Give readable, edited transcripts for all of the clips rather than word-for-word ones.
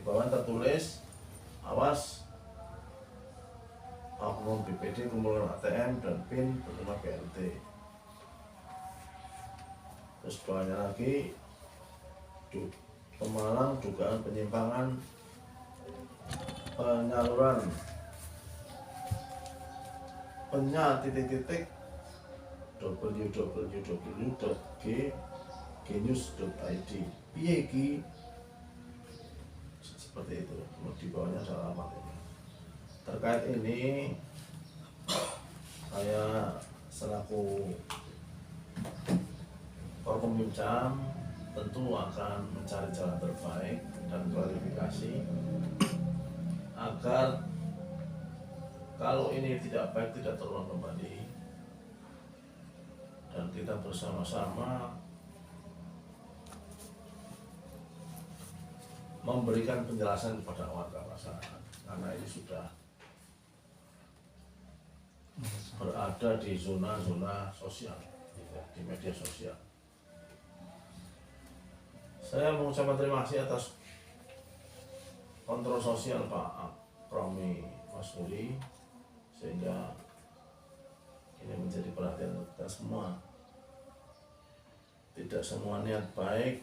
bawah tertulis awas oknum BPD kumpulkan ATM dan PIN penerima BLT. Terus bawahnya lagi Pemalang dugaan penyimpangan penyaluran www.gnews.id. Piye iki? Seperti itu. Di bawahnya ada alamat ini. Terkait ini saya selaku Forkominjam tentu akan mencari jalan terbaik dan klarifikasi agar kalau ini tidak baik tidak terulang kembali, dan kita bersama-sama memberikan penjelasan kepada warga masyarakat, karena ini sudah berada di zona-zona sosial, di media sosial. Saya mengucapkan terima kasih atas kontrol sosial Pak Romi Masuri, sehingga ini menjadi perhatian kita semua. Tidak semua niat baik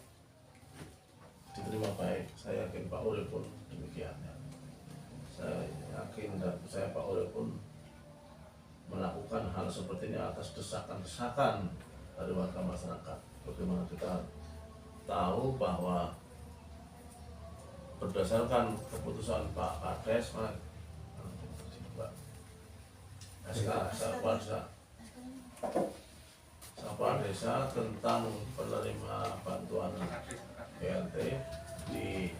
diterima baik. Saya yakin Pak Urip pun demikian. Saya yakin dan saya Pak Urip pun melakukan hal seperti ini atas desakan-desakan dari warga masyarakat. Bagaimana kita tahu bahwa berdasarkan keputusan Pak Kades, Kepala Desa tentang penerima bantuan BLT di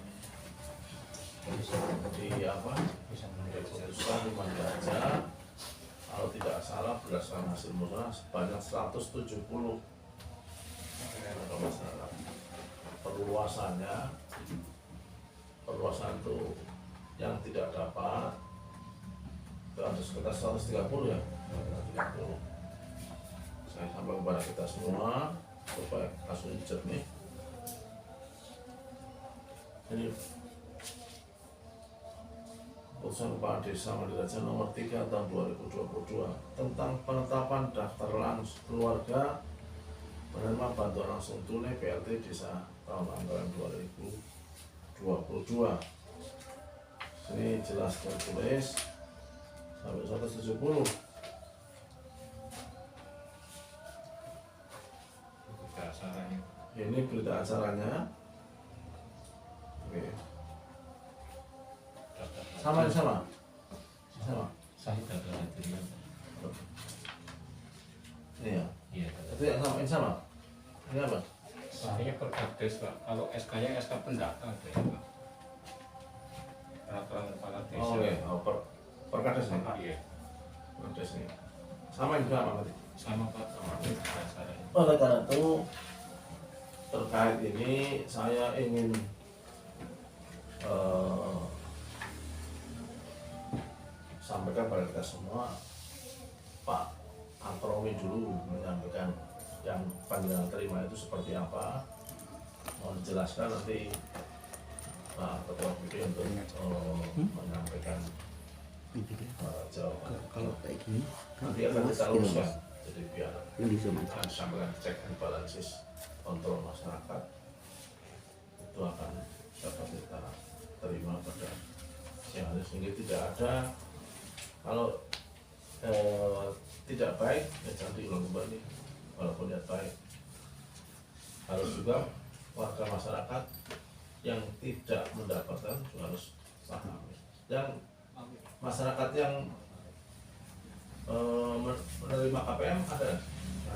diputuskan 5 derajat, kalau tidak salah berdasarkan hasil musrah sebanyak 170 masyarakat. Perluasan itu yang tidak dapat itu ada sekitar 130 ya. 130. Saya sampaikan kepada kita semua supaya kasus jernih. Ini keputusan Kepala Desa Maduraja nomor 3 tahun 2022 tentang penetapan daftar langsung keluarga penerima bantuan langsung tunai BLT Desa tahun anggaran 2022. Ini jelas tertulis sampai 170. Ini berita acaranya. Oke. Sama. Saya tidak hadir. Iya. Iya. Itu yang sama. Ini apa? Saya Perkades Pak. Kalau SK-nya SK pendata ya Pak. Peraturan kepala desa. Oh iya. Perkades nih. Iya. Perkades nih. Sama juga apa tadi? Sama Pak. Sama dasarnya. Oleh karena itu terkait ini saya ingin sampaikan pada kita semua, Pak Antromi dulu menyampaikan yang panggilan terima itu seperti apa. Mohon dijelaskan nanti Pak Ketua BPD untuk menyampaikan jawaban. Kalau kayak gini Nanti akan kita luruskan, jadi biar yang di zoom aja. sampaikan cek and balances kontrol masyarakat itu akan dapat kita terima pada siang hari, sehingga tidak ada kalau tidak baik ya jangan diulang kembali. Walaupun niat baik, harus juga warga masyarakat yang tidak mendapatkan juga harus paham. Yang masyarakat yang menerima KPM ada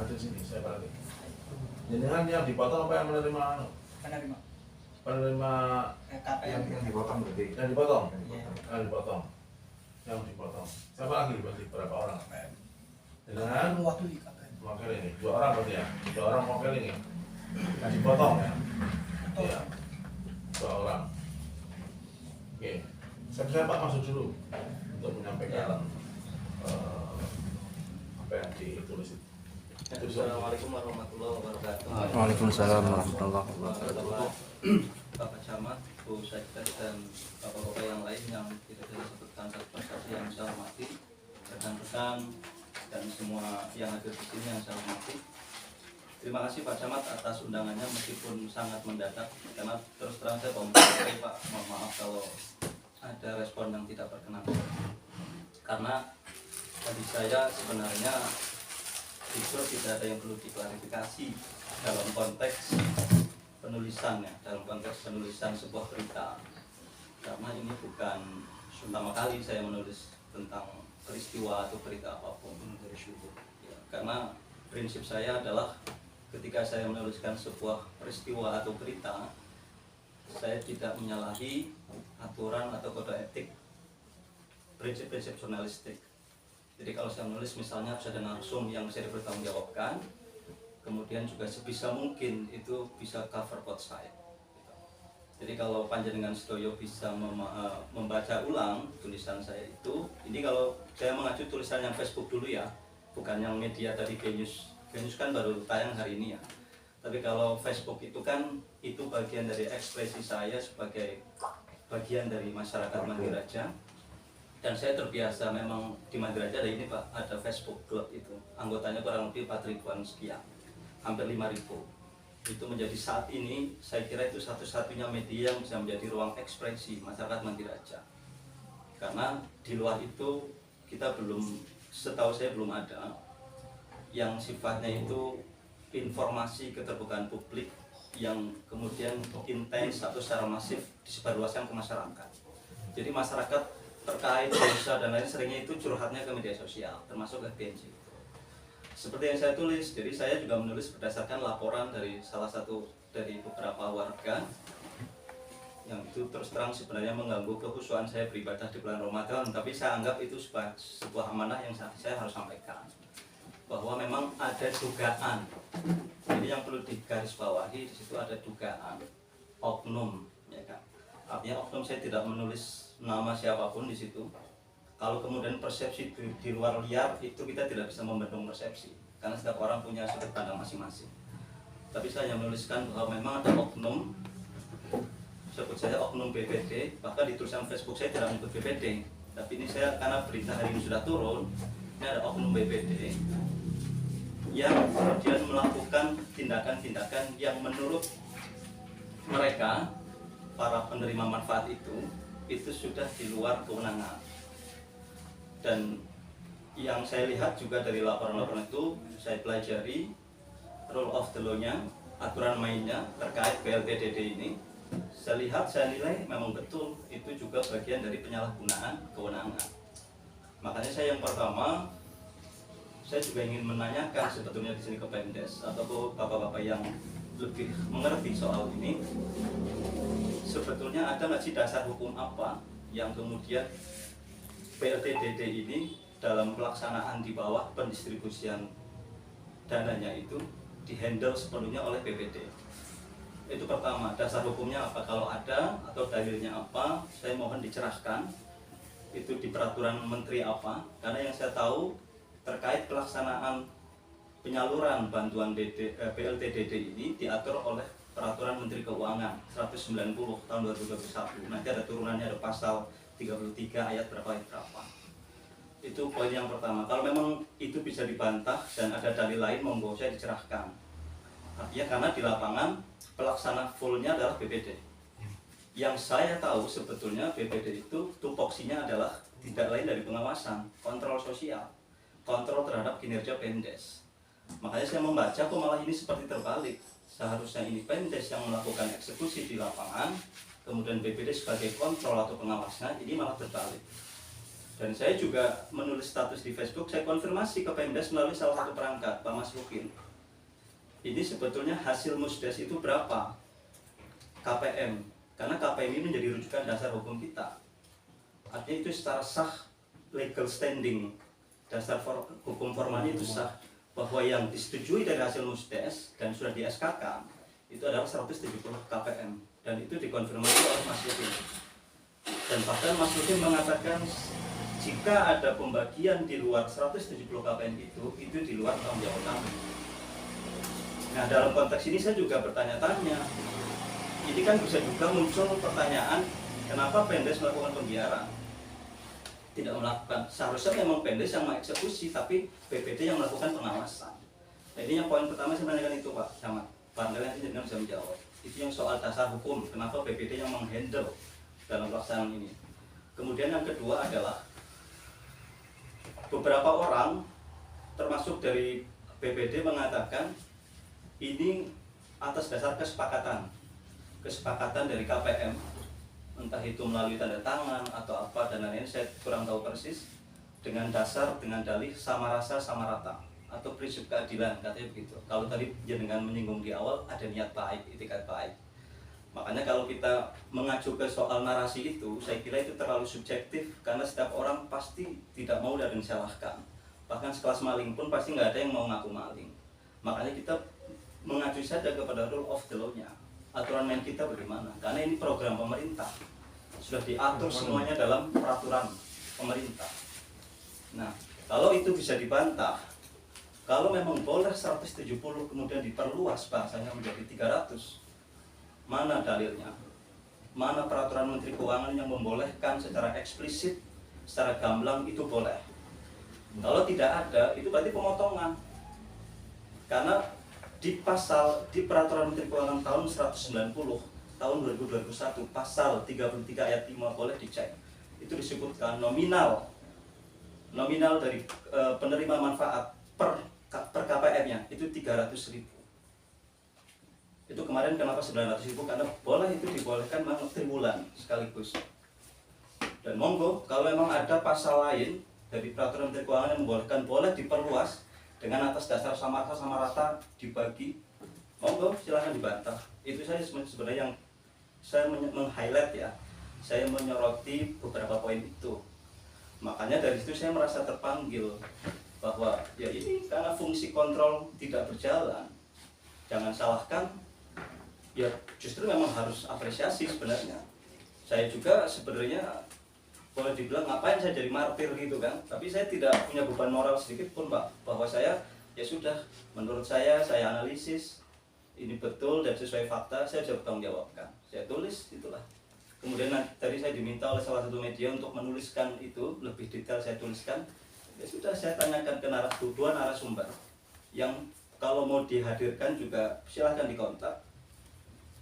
di sini, saya balik. Jenengan yang dipotong apa yang menerima penerima KPM yang dipotong berarti. yang dipotong? Iya. Yang dipotong. Siapa lagi berarti berapa orang? Jenengan Mewakili KPM. mewakili ini 2 orang berarti ya? 2 orang mewakili ini yang dipotong ya? Iya, 2 orang. Oke, saya Pak masuk dulu untuk menyampaikan apa yang ditulis itu. Assalamualaikum warahmatullahi wabarakatuh. Waalaikumsalam warahmatullahi wabarakatuh. Bapak Camat, Bu Sekda dan bapak-bapak yang lain yang tidak saya sebutkan satu persatu yang saya hormati, rekan-rekan dan semua yang hadir di sini yang saya hormati. Terima kasih Pak Camat atas undangannya meskipun sangat mendadak, karena terus terang saya Pak, mohon maaf kalau ada respon yang tidak berkenan. Karena bagi saya sebenarnya itu tidak ada yang perlu diklarifikasi dalam konteks penulisannya, dalam konteks penulisan sebuah berita. Karena ini bukan pertama kali saya menulis tentang peristiwa atau berita apapun dari syukur. Ya, karena prinsip saya adalah ketika saya menuliskan sebuah peristiwa atau berita, saya tidak menyalahi aturan atau kode etik, prinsip-prinsip jurnalistik. Jadi kalau saya menulis misalnya harus ada narsum yang bisa dipertanggungjawabkan, kemudian juga sebisa mungkin itu bisa cover both side. Jadi kalau panjenengan sedoyo bisa membaca ulang tulisan saya itu, ini kalau saya mengacu tulisan yang Facebook dulu ya, bukan yang media tadi Genius. Genius kan baru tayang hari ini ya. Tapi kalau Facebook itu kan itu bagian dari ekspresi saya sebagai bagian dari masyarakat Mandiraja. Dan saya terbiasa memang di Mandiraja ada ini Pak, ada Facebook Club itu. Anggotanya kurang lebih 4.000-an sekian, hampir 5.000. Itu menjadi saat ini, saya kira itu satu-satunya media yang bisa menjadi ruang ekspresi masyarakat Mandiraja. Karena di luar itu kita belum, setahu saya belum ada yang sifatnya itu informasi keterbukaan publik yang kemudian intens atau secara masif disebarluaskan ke masyarakat. Jadi masyarakat terkait dosa dan lain seringnya itu curhatnya ke media sosial, termasuk ke BNJ. Seperti yang saya tulis, jadi saya juga menulis berdasarkan laporan dari salah satu dari beberapa warga yang itu terus terang sebenarnya mengganggu kekhusyuan saya beribadah di bulan Ramadan, tapi saya anggap itu sebuah amanah yang saya harus sampaikan, bahwa memang ada dugaan. Jadi yang perlu digarisbawahi di situ ada dugaan oknum, ya kan. Artinya oknum, saya tidak menulis nama siapapun di situ. Kalau kemudian persepsi di luar liar itu kita tidak bisa membendung persepsi, karena setiap orang punya sudut pandang masing-masing. Tapi saya menuliskan bahwa memang ada oknum, sebut saya oknum BPD, bahkan di tulisan Facebook saya tidak menyebut BPD. Tapi ini saya karena berita hari ini sudah turun, ini ada oknum BPD yang kemudian melakukan tindakan-tindakan yang menurut mereka para penerima manfaat itu sudah di luar kewenangan. Dan yang saya lihat juga dari laporan-laporan itu, saya pelajari rule of the law-nya, aturan mainnya terkait BLTDD ini. Saya lihat, saya nilai memang betul itu juga bagian dari penyalahgunaan kewenangan. Makanya saya yang pertama, saya juga ingin menanyakan sebetulnya di sini ke Pemdes atau ke bapak-bapak yang lebih mengerti soal ini. Sebetulnya ada nggak sih dasar hukum apa yang kemudian BLTDD ini dalam pelaksanaan di bawah pendistribusian dananya itu dihandle sepenuhnya oleh BPD? Itu pertama, dasar hukumnya apa? Kalau ada atau dalilnya apa, saya mohon dicerahkan. Itu di peraturan menteri apa? Karena yang saya tahu terkait pelaksanaan penyaluran bantuan BLTDD ini diatur oleh Peraturan Menteri Keuangan 190 tahun 2021. Nanti ada turunannya, ada pasal 33 ayat berapa. Itu poin yang pertama. Kalau memang itu bisa dibantah dan ada dalil lain, monggo saya dicerahkan. Artinya karena di lapangan pelaksana fullnya adalah BPD. Yang saya tahu sebetulnya BPD itu tupoksinya adalah tidak lain dari pengawasan, kontrol sosial, kontrol terhadap kinerja Pemdes. Makanya saya membaca kok malah ini seperti terbalik. Seharusnya ini Pemdes yang melakukan eksekusi di lapangan, kemudian BPD sebagai kontrol atau pengawasnya, ini malah terbalik. Dan saya juga menulis status di Facebook, saya konfirmasi ke Pemdes melalui salah satu perangkat, Pak Mas Rukin. Ini sebetulnya hasil musdes itu berapa? KPM. Karena KPM ini menjadi rujukan dasar hukum kita. Artinya itu secara sah, legal standing, dasar hukum formalnya itu sah. Bahwa yang disetujui dari hasil musdes dan sudah di SK-kan itu adalah 170 KPM. Dan itu dikonfirmasi oleh Mas Rukin. Dan bahkan Mas Rukin mengatakan jika ada pembagian di luar 170 KPM itu di luar tanggung jawab kami. Nah, dalam konteks ini saya juga bertanya-tanya, ini kan bisa juga muncul pertanyaan, kenapa Pemdes melakukan pembiaran? Tidak melakukan, seharusnya memang Pemdes yang mengeksekusi, tapi BPD yang melakukan pengawasan. Jadi yang poin pertama saya menanyakan itu Pak Camat, barangkali nanti jangan bisa menjawab. Itu yang soal dasar hukum, kenapa BPD yang menghandle dalam pelaksanaan ini. Kemudian yang kedua adalah beberapa orang termasuk dari BPD mengatakan ini atas dasar kesepakatan dari KPM, entah itu melalui tanda tangan atau apa dan lain-lain, saya kurang tahu persis, dengan dalih sama rasa sama rata atau prinsip keadilan, katanya begitu. Kalau tadi jenengan menyinggung di awal ada niat baik, itikat baik. Makanya kalau kita mengacu ke soal narasi itu, saya kira itu terlalu subjektif karena setiap orang pasti tidak mau dan disalahkan. Bahkan sekelas maling pun pasti nggak ada yang mau ngaku maling. Makanya kita mengacu saja kepada rule of the law-nya. Aturan main kita bagaimana? Karena ini program pemerintah. Sudah diatur semuanya dalam peraturan pemerintah. Nah, kalau itu bisa dibantah, kalau memang boleh 170 kemudian diperluas bahasanya menjadi 300, mana dalilnya? Mana peraturan Menteri Keuangan yang membolehkan secara eksplisit, secara gamblang itu boleh? Kalau tidak ada, itu berarti pemotongan. Karena di peraturan Menteri Keuangan tahun 190 tahun 2021 pasal 33 ayat 5 boleh dicek. Itu disebutkan nominal dari penerima manfaat per KPM-nya itu 300.000. Itu kemarin kenapa 900.000? Karena boleh itu dibolehkan memang triwulan sekaligus. Dan monggo kalau memang ada pasal lain dari peraturan Menteri Keuangan yang membolehkan, boleh diperluas dengan atas dasar sama rata dibagi, monggo silahkan dibantah. Itu saya sebenarnya yang saya meng-highlight ya, saya menyoroti beberapa poin itu. Makanya dari situ saya merasa terpanggil bahwa ya ini karena fungsi kontrol tidak berjalan, jangan salahkan. Ya justru memang harus apresiasi sebenarnya. Saya juga sebenarnya boleh dibilang ngapain saya jadi martir gitu kan, tapi saya tidak punya beban moral sedikit pun Pak, bahwa saya ya sudah, menurut saya analisis ini betul dan sesuai fakta, saya sudah bertanggung jawabkan, saya tulis itulah. Kemudian tadi saya diminta oleh salah satu media untuk menuliskan itu lebih detail, saya tuliskan. Ya sudah, saya tanyakan ke dua narasumber yang kalau mau dihadirkan juga silahkan dikontak,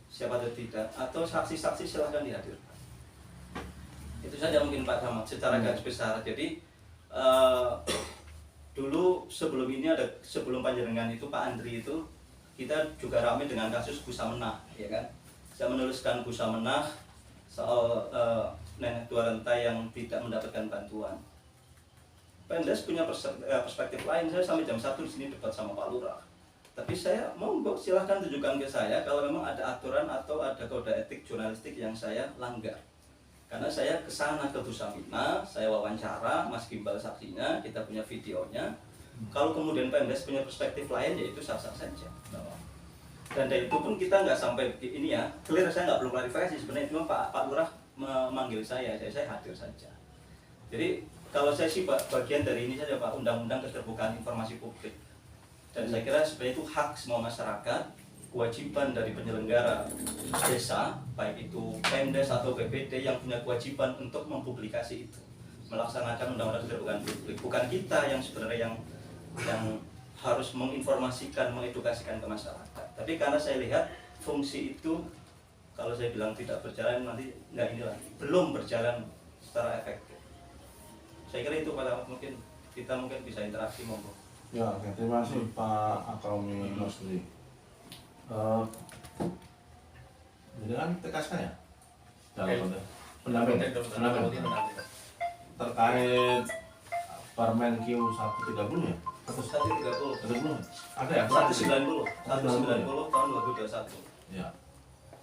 siapa atau tidak, atau saksi-saksi silahkan dihadirkan. Itu saja mungkin Pak Camat secara garis besar. Jadi dulu sebelum panjenengan itu Pak Andri itu, kita juga ramai dengan kasus Busa Menah, ya kan? Saya menuliskan Busa Menah soal nenek tua renta yang tidak mendapatkan bantuan. Pemdes punya perspektif lain. Saya sampai jam 1 di sini debat sama Pak Lurah. Tapi saya monggo silahkan tunjukkan ke saya kalau memang ada aturan atau ada kode etik jurnalistik yang saya langgar. Karena saya kesana ke Busamina, saya wawancara, Mas Gimbal saksinya, kita punya videonya. Kalau kemudian Pemdes punya perspektif lain, ya itu sah-sah saja. Dan dari itu pun kita nggak sampai ini ya, clear, saya nggak perlu klarifikasi sebenarnya, cuma Pak Lurah memanggil saya hadir saja. Jadi kalau saya sih bagian dari ini saja Pak, Undang-Undang Keterbukaan Informasi Publik. Dan saya kira sebenarnya itu hak semua masyarakat, kewajiban dari penyelenggara desa, baik itu Pemdes atau BPD yang punya kewajiban untuk mempublikasi itu, melaksanakan Undang-Undang Keterbukaan Publik. Bukan kita yang sebenarnya yang harus menginformasikan, mengedukasikan ke masyarakat. Tapi karena saya lihat fungsi itu, kalau saya bilang tidak berjalan, nanti nggak ini lagi, belum berjalan secara efektif. Saya kira itu pada mungkin kita bisa interaksi monggo. Ya, oke. Terima kasih Pak Akaumi Nosri. Jadi kan tegaskan ya dalam pendamping terkait Permen Q 130 ya? 130 ada ya? 190 tahun 2021. Ya.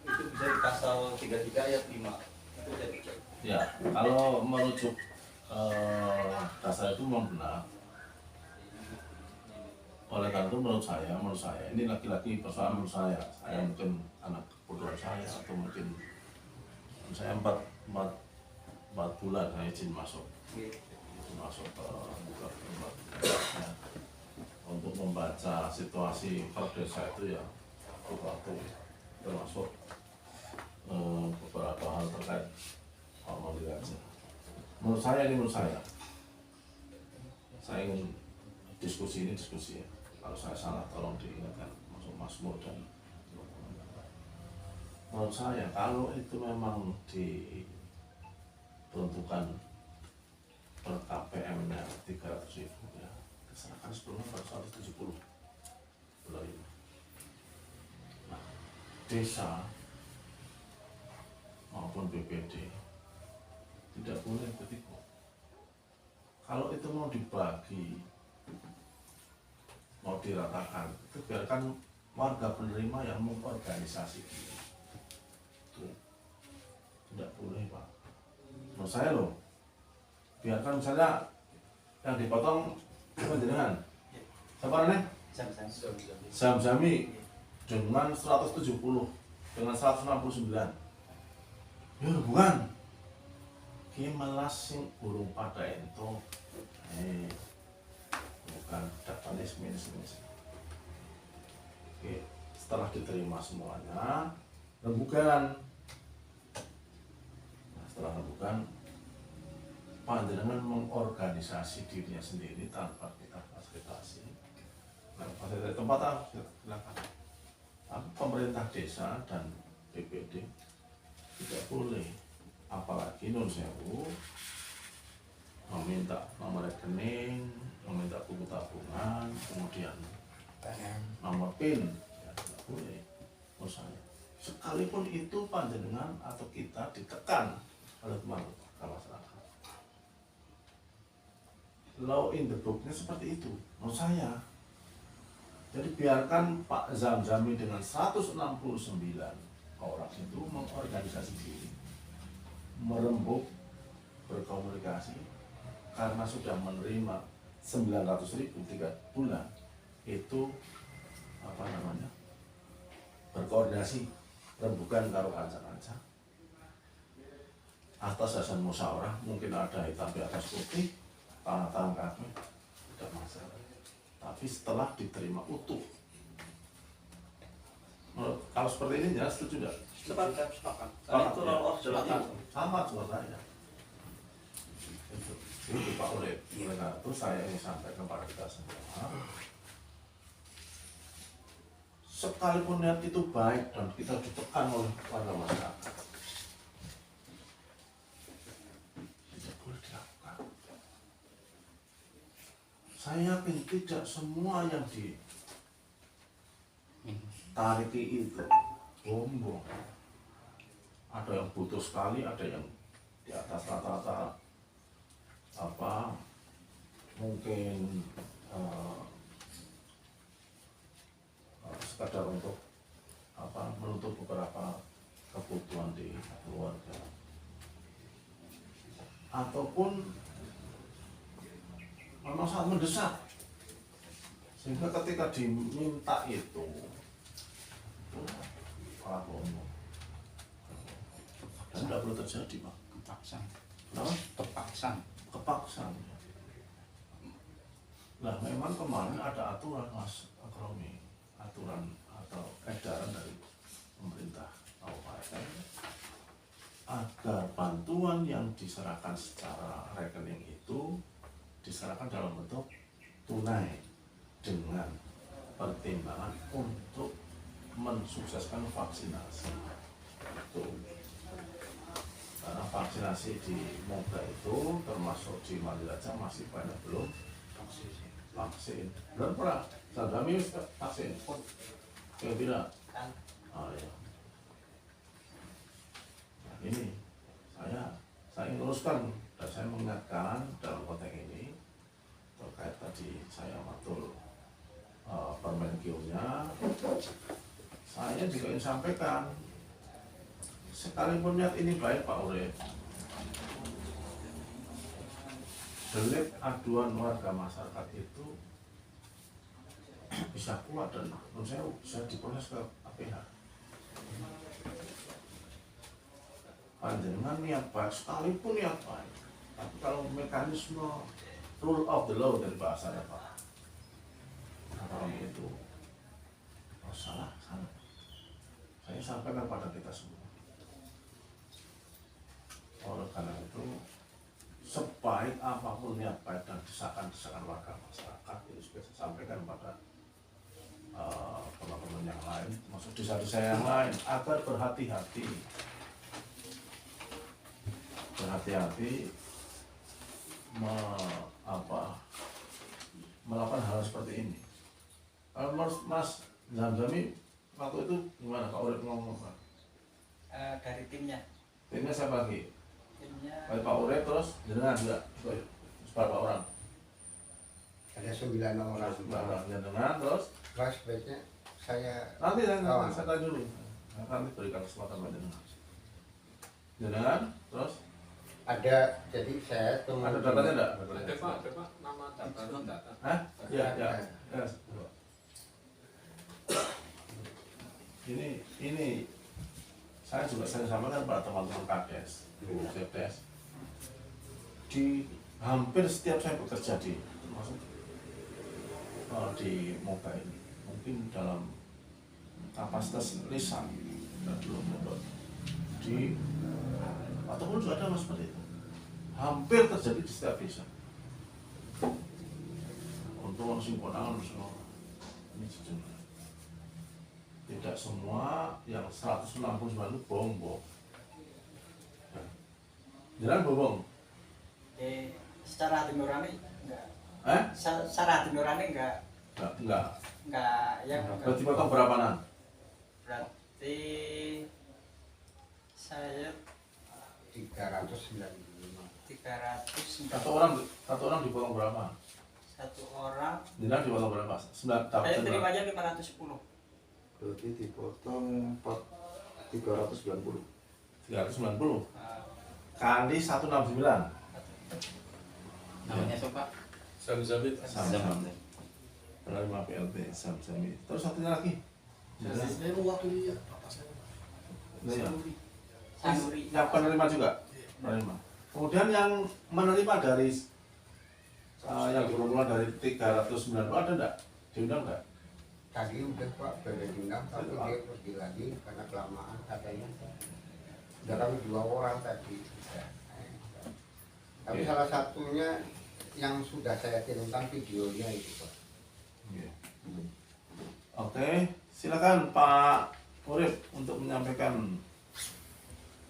Itu bisa di pasal 33 ayat 5. Itu saya cek. Ya, kalau merujuk dasar itu memang benar. Oleh karena itu menurut saya ini laki-laki persoalan menurut saya mungkin anak kedua saya atau mungkin saya 4 bulan saya izin masuk ke untuk membaca situasi per desa itu ya waktu termasuk beberapa hal terkait Pak Mandiraja. Menurut saya ingin diskusi ya. Kalau saya salah tolong diingatkan, masuk Mas Mur dan menurut saya kalau itu memang diperuntukkan per KPM-nya 300.000 ya, diserahkan sebelumnya pada 170 bulan ini. Nah, desa maupun BPD tidak boleh begitu. Kalau itu mau dibagi, mau diratakan, itu biarkan warga penerima yang mengorganisasi diri. Itu tidak boleh, Pak. Menurut saya loh, biarkan misalnya yang dipotong dengan siapa nih? Zam-Zami dengan 170 dengan 169. Ya bukan. Ki malas sing urung pada ento. Bukan datanya semis. Oke, setelah diterima semuanya, rembukan. Nah, setelah rembukan, panjenengan mengorganisasi dirinya sendiri tanpa kita fasilitasi. Nah, fasilitasi tempat silakan. Tapi pemerintah desa dan BPD tidak boleh, apalagi non sewu meminta nomor rekening, meminta buku tabungan, kemudian nomor PIN, ya, tidak boleh. Menurut saya, sekalipun itu panjenengan atau kita ditekan oleh teman-teman masyarakat. Law in the book-nya seperti itu, menurut saya. Jadi biarkan Pak Zam-Zami dengan 169 orang itu mengorganisasi diri, merembuk, berkomunikasi, karena sudah menerima 900.000 3 bulan, itu berkoordinasi, rembukan karo kanca-kanca atas dasar musyawarah, mungkin ada hitam di atas putih, tangan kami, tidak masalah. Tapi setelah diterima utuh, kalau seperti ini jelas setuju tidak? Sepakat. Karena itu roll off jalan sama juga saya. Itu Pak Oleh itu saya ingin sampaikan kepada kita semua. Sekalipun niat itu baik dan kita ditekan oleh warga masyarakat, tidak boleh dilakukan. Saya yakin tidak semua yang ditariki itu bombong. Ada yang butuh sekali, ada yang di atas rata-rata mungkin sekadar untuk menutup beberapa kebutuhan di keluarga, ataupun memang sangat mendesak sehingga ketika diminta itu malah bohong. Dan tidak perlu terjadi, Pak. Kepaksaan. Nah, memang kemarin ada aturan, Mas Akromi, aturan atau edaran dari pemerintah kabupaten agar bantuan yang diserahkan secara rekening itu diserahkan dalam bentuk tunai dengan pertimbangan untuk mensukseskan vaksinasi. Karena vaksinasi di Moga itu termasuk di Mandiraja masih banyak belum vaksin. Belum pernah. Zam-Zami vaksin. Saya tidak. Ya. Nah, ini saya ingin luruskan dan saya mengingatkan dalam konteks ini terkait tadi saya matur Permenkeu-nya. Saya juga ingin sampaikan, sekalipun niat ini baik Pak Urip, delik aduan warga masyarakat itu bisa kuat dan menurut saya bisa diproses ke APH. Panjenengan niat baik, sekalipun niat baik, tapi kalau mekanisme rule of the law dari bahasanya Pak, kalau itu salah. Saya sampaikan pada kita semua, pahit apapun niat pahit dan desakan-desakan warga masyarakat itu sudah saya sampaikan pada teman-teman yang lain, maksud desa-desa yang lain agar berhati-hati melakukan hal seperti ini. Kalau Mas Zamzami waktu itu gimana Pak Urip ngomong Pak? Dari timnya Siapa lagi? timnya Pak Urip terus jenengan juga berapa orang? Ada 9 orang. Jenengan terus Mas sebaiknya saya nanti saya tanya dulu. Nanti berikan kesempatan pada jenengan terus ada, jadi saya ada datanya enggak? Ada Pak, nama data. Hah? Ya. Ini saya juga sering sampaikan pada teman-teman Kades, Kades. Di hampir setiap saya bekerja di Moga ini, mungkin dalam kapasitas lisan dan belum ataupun juga ada seperti itu, hampir terjadi di setiap desa. Untuk langsung konangan ini sejumlah. Tidak semua yang 169 itu bohong. Jangan bohong. secara hati nurani enggak. Secara hati nurani enggak yang Berarti potong berapa nan? berarti saya 395. 300 Satu orang dipotong berapa? satu orang Jangan dipotong berapa? 9 tahun. saya terimanya 510 Berarti dipotong 390. 390 kali 169. Namanya siapa? Zamzami. Penerima PLT Zamzami. Terus satunya lagi. Saya mewakili ya, Bapak saya. Iya. Sanuri Yang penerima juga. Penerima. Kemudian yang menerima dari yang bermula dari 390 ada enggak? Diundang enggak? Tadi udah Pak, beda diundang, tapi dia pergi lagi karena kelamaan katanya. Udah kami 2 orang tadi. Tapi Oke. salah satunya yang sudah saya kirimkan videonya itu Pak. Iya. Oke, silakan Pak Urip untuk menyampaikan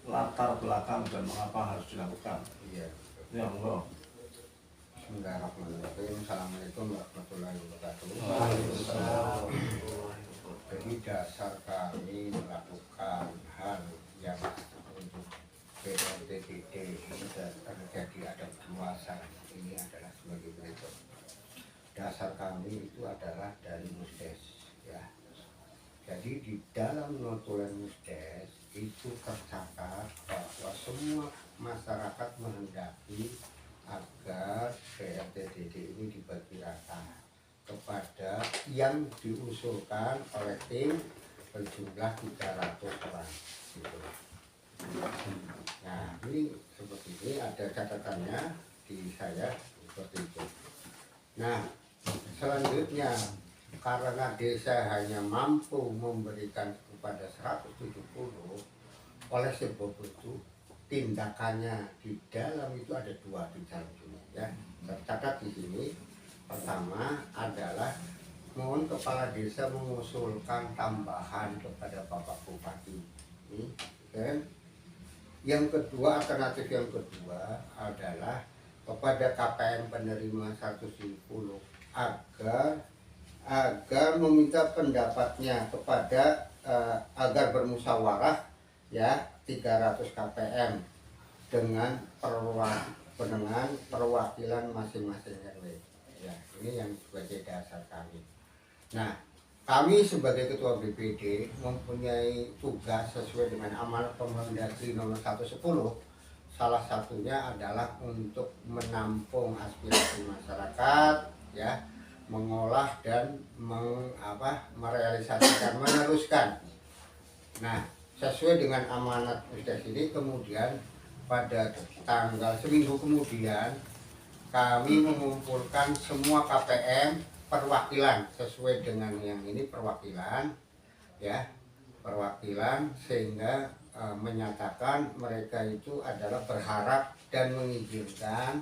latar belakang dan mengapa harus dilakukan. Iya. Ya, monggo. Bismillahirrahmanirrahim. Assalamualaikum warahmatullahi wabarakatuh. Waalaikumsalam. Jadi dasar kami melakukan hal yang untuk PLTDD ini terjadi ada 2 syarat. Ini adalah sebagai berikut. Dasar kami itu adalah dari Musdes, ya. Jadi di dalam notulen Musdes itu tercatat bahwa semua masyarakat menghendaki agar PLTDD ini dibagi rata kepada yang diusulkan oleh tim berjumlah 300 orang. Gitu. Nah ini seperti ini, ada catatannya di saya seperti itu. Nah selanjutnya karena desa hanya mampu memberikan kepada 170, oleh sebab itu tindakannya di dalam itu ada 2 di dalam sini, ya. Tercatat di sini. Pertama adalah mohon kepala desa mengusulkan tambahan kepada Bapak Bupati. Ini, kan? Yang kedua, alternatif yang kedua adalah kepada KPM penerima 170 agar meminta pendapatnya kepada agar bermusyawarah, ya, 300 KPM dengan perwakilan masing-masing RW. Ya, ini yang sebagai dasar kami. Nah, kami sebagai Ketua BPD mempunyai tugas sesuai dengan amanat Permendagri nomor 110. Salah satunya adalah untuk menampung aspirasi masyarakat, ya, mengolah dan merealisasikan, meneruskan. Nah, sesuai dengan amanat Musdes ini, kemudian pada tanggal seminggu kemudian kami mengumpulkan semua KPM perwakilan sesuai dengan yang ini perwakilan, ya, perwakilan, sehingga menyatakan mereka itu adalah berharap dan mengizinkan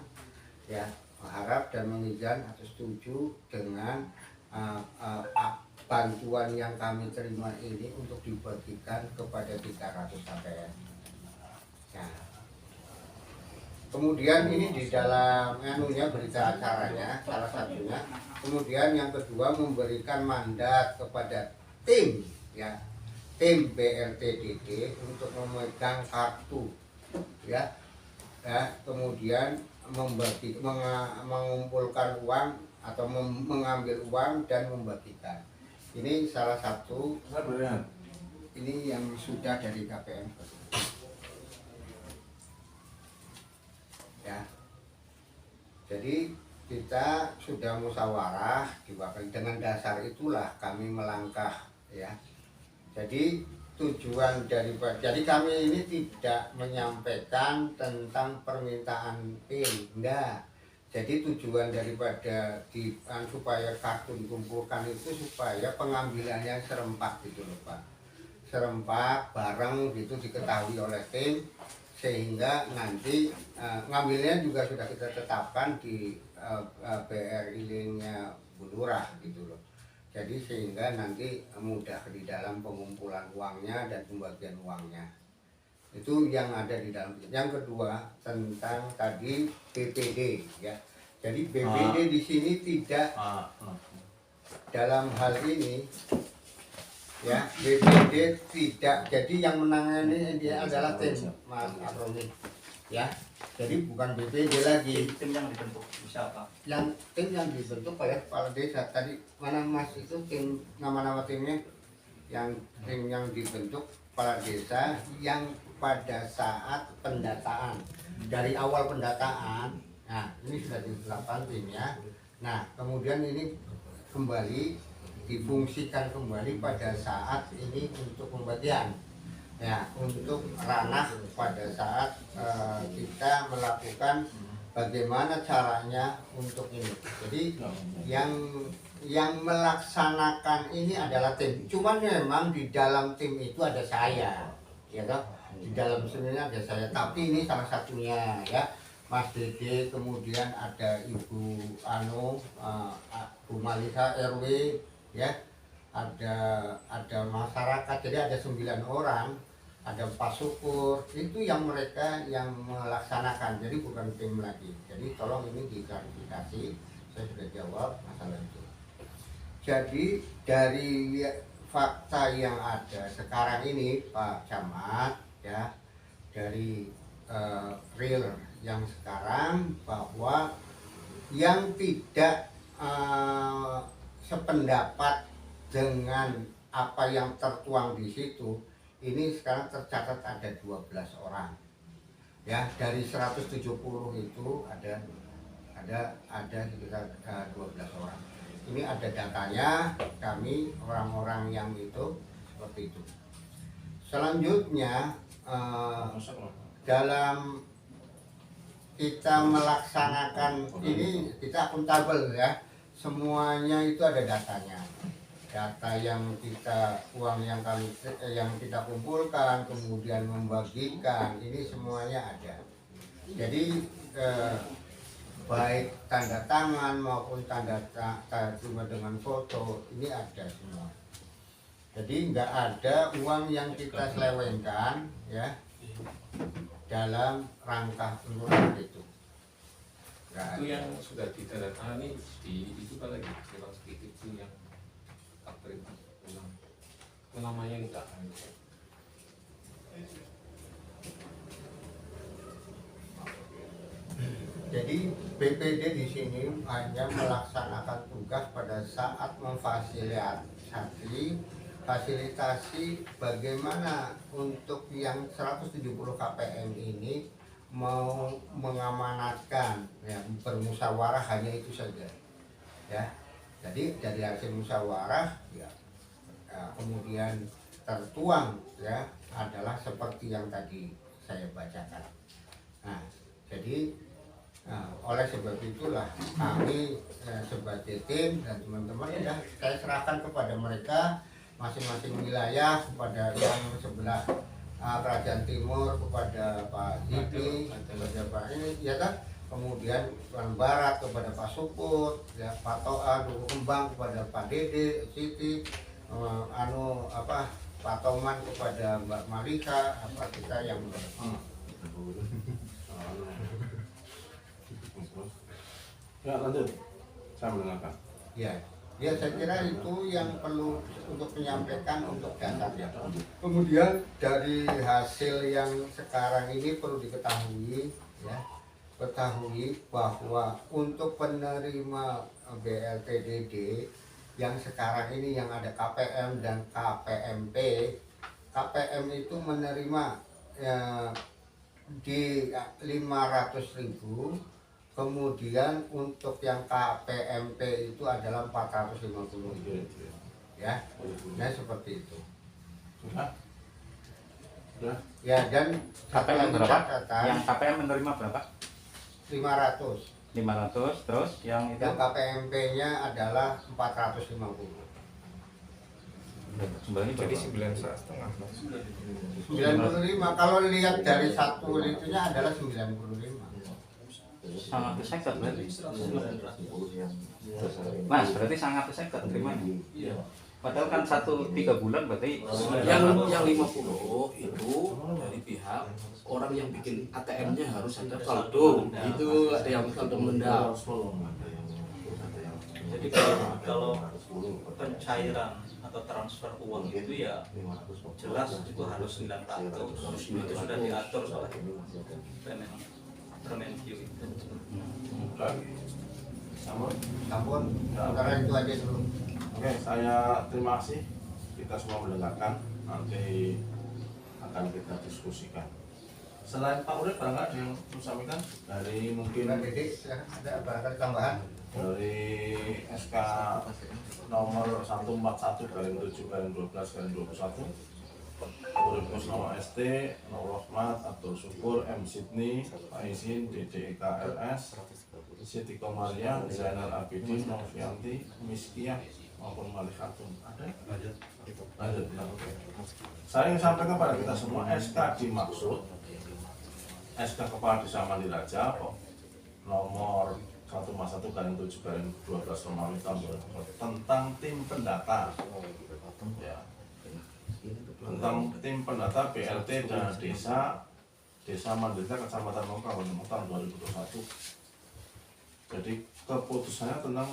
ya mengharap dan mengizinkan atau setuju dengan bantuan yang kami terima ini untuk dibagikan kepada 300 KPM. Nah, kemudian ini di dalam anunya berita acaranya salah satunya. Kemudian yang kedua memberikan mandat kepada tim ya, tim BRTDD untuk memegang kartu ya, kemudian mengumpulkan uang atau mengambil uang dan membagikan. Ini salah satu, ini yang sudah dari KPM ya. Jadi kita sudah musyawarah diwakili, dengan dasar itulah kami melangkah ya. Jadi tujuan daripada, jadi kami ini tidak menyampaikan tentang permintaan PIN, enggak. Jadi tujuan daripada supaya kartu dikumpulkan itu supaya pengambilannya serempak gitu loh Pak, serempak bareng gitu diketahui oleh tim, sehingga nanti ngambilnya juga sudah kita tetapkan di BRI linknya Bu Lurah gitu loh. Jadi sehingga nanti mudah di dalam pengumpulan uangnya dan pembagian uangnya. Itu yang ada di dalam. Yang kedua tentang tadi BPD ya. Jadi BPD di sini tidak dalam hal ini ya, BPD tidak. Jadi yang menangani dia adalah tim Mas Abroni ya. Jadi bukan BPD lagi. Tim yang dibentuk siapa? Yang tim yang dibentuk oleh kepala desa tadi, mana Mas itu tim, nama-nama timnya? Yang tim yang dibentuk kepala desa yang pada saat pendataan, dari awal pendataan, nah ini sudah ditetapkan timnya. Nah kemudian ini kembali difungsikan kembali pada saat ini untuk pembagian ya, untuk ranah pada saat kita melakukan bagaimana caranya untuk ini. Jadi yang melaksanakan ini adalah tim. Cuman memang di dalam tim itu ada saya, ya toh. Di dalam sebenarnya ada saya. Tapi ini salah satunya ya, Mas Dede, kemudian ada Ibu Bu Malika RW, ya, ada masyarakat. Jadi ada 9 orang. Ada Pak Syukur, itu yang mereka yang melaksanakan, jadi bukan tim lagi. Jadi tolong ini diklarifikasi, saya sudah jawab masalah itu. Jadi dari fakta yang ada sekarang ini Pak Camat ya, dari real yang sekarang, bahwa yang tidak sependapat dengan apa yang tertuang di situ, ini sekarang tercatat ada 12 orang ya. Dari 170 itu ada sekitar 12 orang. Ini ada datanya, kami orang-orang yang itu seperti itu. Selanjutnya dalam kita melaksanakan ini, kita akuntabel ya, semuanya itu ada datanya. Data yang uang yang kita kumpulkan, kemudian membagikan, ini semuanya ada. Jadi baik tanda tangan maupun tanda terima dengan foto, ini ada semua. Jadi nggak ada uang yang kita selewengkan ya dalam rangka penurunan itu. Itu yang sudah ditandatangani di itu kan lagi dalam sedikit itu yang ulang namanya enggak. Jadi BPD di sini hanya melaksanakan tugas pada saat fasilitasi bagaimana untuk yang 170 KPM ini mau mengamanatkan ya, bermusyawarah, hanya itu saja ya. Jadi dari hasil musyawarah ya, kemudian tertuang ya adalah seperti yang tadi saya bacakan. Nah, jadi oleh sebab itulah kami sebagai tim dan teman-teman ya saya serahkan kepada mereka masing-masing wilayah, kepada yang sebelah Kerajaan Timur, kepada Pak Zipi, kepada Pak ini ya kan, kemudian Tuan Barat kepada Pak Suput, ya, Pak Toa, Duku Kembang kepada Pak Dede, Siti, Pak Toman kepada Mbak Malika, apa kita yang Ya lanjut, saya mendengarkan. ya, saya kira itu yang perlu untuk menyampaikan untuk dasarnya. Kemudian dari hasil yang sekarang ini perlu diketahui, ya, bahwa untuk penerima BLTDD yang sekarang ini yang ada KPM dan KPMP, KPM itu menerima di 500.000, kemudian untuk yang KPMP itu adalah 450.000, ya, nah seperti itu. Sudah? Sudah? Ya, dan KPM berapa? catatan, Yang KPM menerima berapa? 500. 500, terus yang itu Yang KPMP-nya adalah 450. jumlahnya Jadi berapa? 95. Kalau lihat dari satu itunya adalah 95. Sangat seket berarti. Mas, berarti sangat seket terimanya. Padahal kan 3 bulan berarti Yang 50 itu dari pihak orang yang bikin ATM-nya harus ada saldo. Itu ada yang saldo mengendap. Jadi kalau pencairan atau transfer uang itu ya jelas itu harus 900. Itu sudah diatur oleh Permenq itu. Sampun, sementara itu aja dulu. Oke, saya terima kasih. Kita semua mendengarkan. Nanti akan kita diskusikan. Selain Pak Urip, barangkali ada yang mau sampaikan dari mungkin Mbak Dede, silakan, ada barangkali tambahan? dari SK nomor 141/7/12/21 Urip Kusnama ST, Nur Rahmat, Abdul Syukur, M. Sidney, Pak Izin, DDEK LS, Siti Komaria, Zainal Abidin, Novianti, Miskiyah, maupun Malik Khatun. Ada? Lanjut. Oke. Saya ingin sampaikan kepada kita semua, SK dimaksud SK Kepala Desa Mandiraja nomor 141/7/12 Romawi tahun 2020 tentang tim pendata, ya, tentang tim pendata BLT dan Desa Mandiraja Kecamatan Mongka tahun 2021. Jadi keputusannya tentang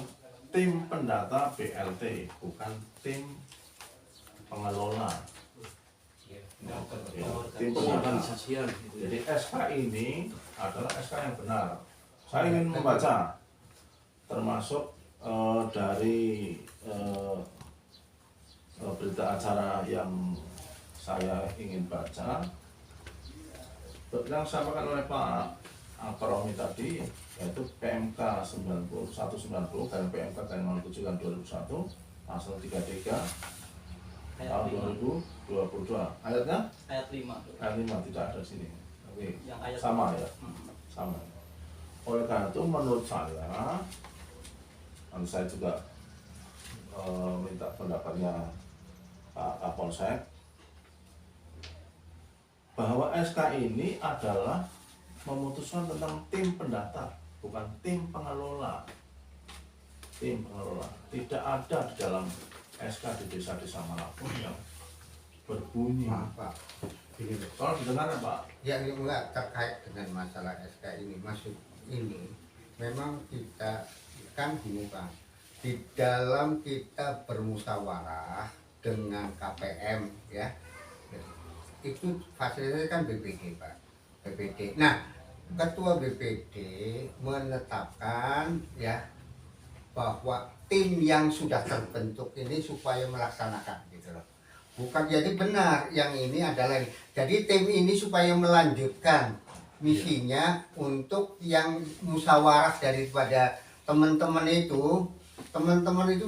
tim pendata BLT, bukan tim pengelola. Ya, tim pendata. Jadi SK ini adalah SK yang benar. Saya ingin membaca, termasuk dari berita acara yang saya ingin baca, yang disampaikan oleh Pak Romi tadi, yaitu PMK 190 dan PMK 07/2001 pasal 33 tahun 2022. Ayatnya? Ayat 5. Ayat 5 tidak ada di sini. Oke. Yang ayat Sama ya? Sama. Oleh karena itu menurut saya, dan saya juga minta pendapatnya Pak Kapolsek, bahwa SK ini adalah memutuskan tentang tim pendata, bukan tim pengelola. Tim pengelola tidak ada di dalam SK di desa-desa manapun yang berbunyi. Maaf Pak, ini loh. Kalau didengar ya Pak. Ya, ini enggak terkait dengan masalah SK ini. Maksud ini memang kita kan gini Pak, di dalam kita bermusyawarah dengan KPM, ya, itu fasilitasnya kan BPD Pak, BPD. Nah, Ketua BPD menetapkan, ya, bahwa tim yang sudah terbentuk ini supaya melaksanakan gitu loh. Bukan, jadi benar yang ini adalah, jadi tim ini supaya melanjutkan misinya untuk yang musyawarah daripada teman-teman itu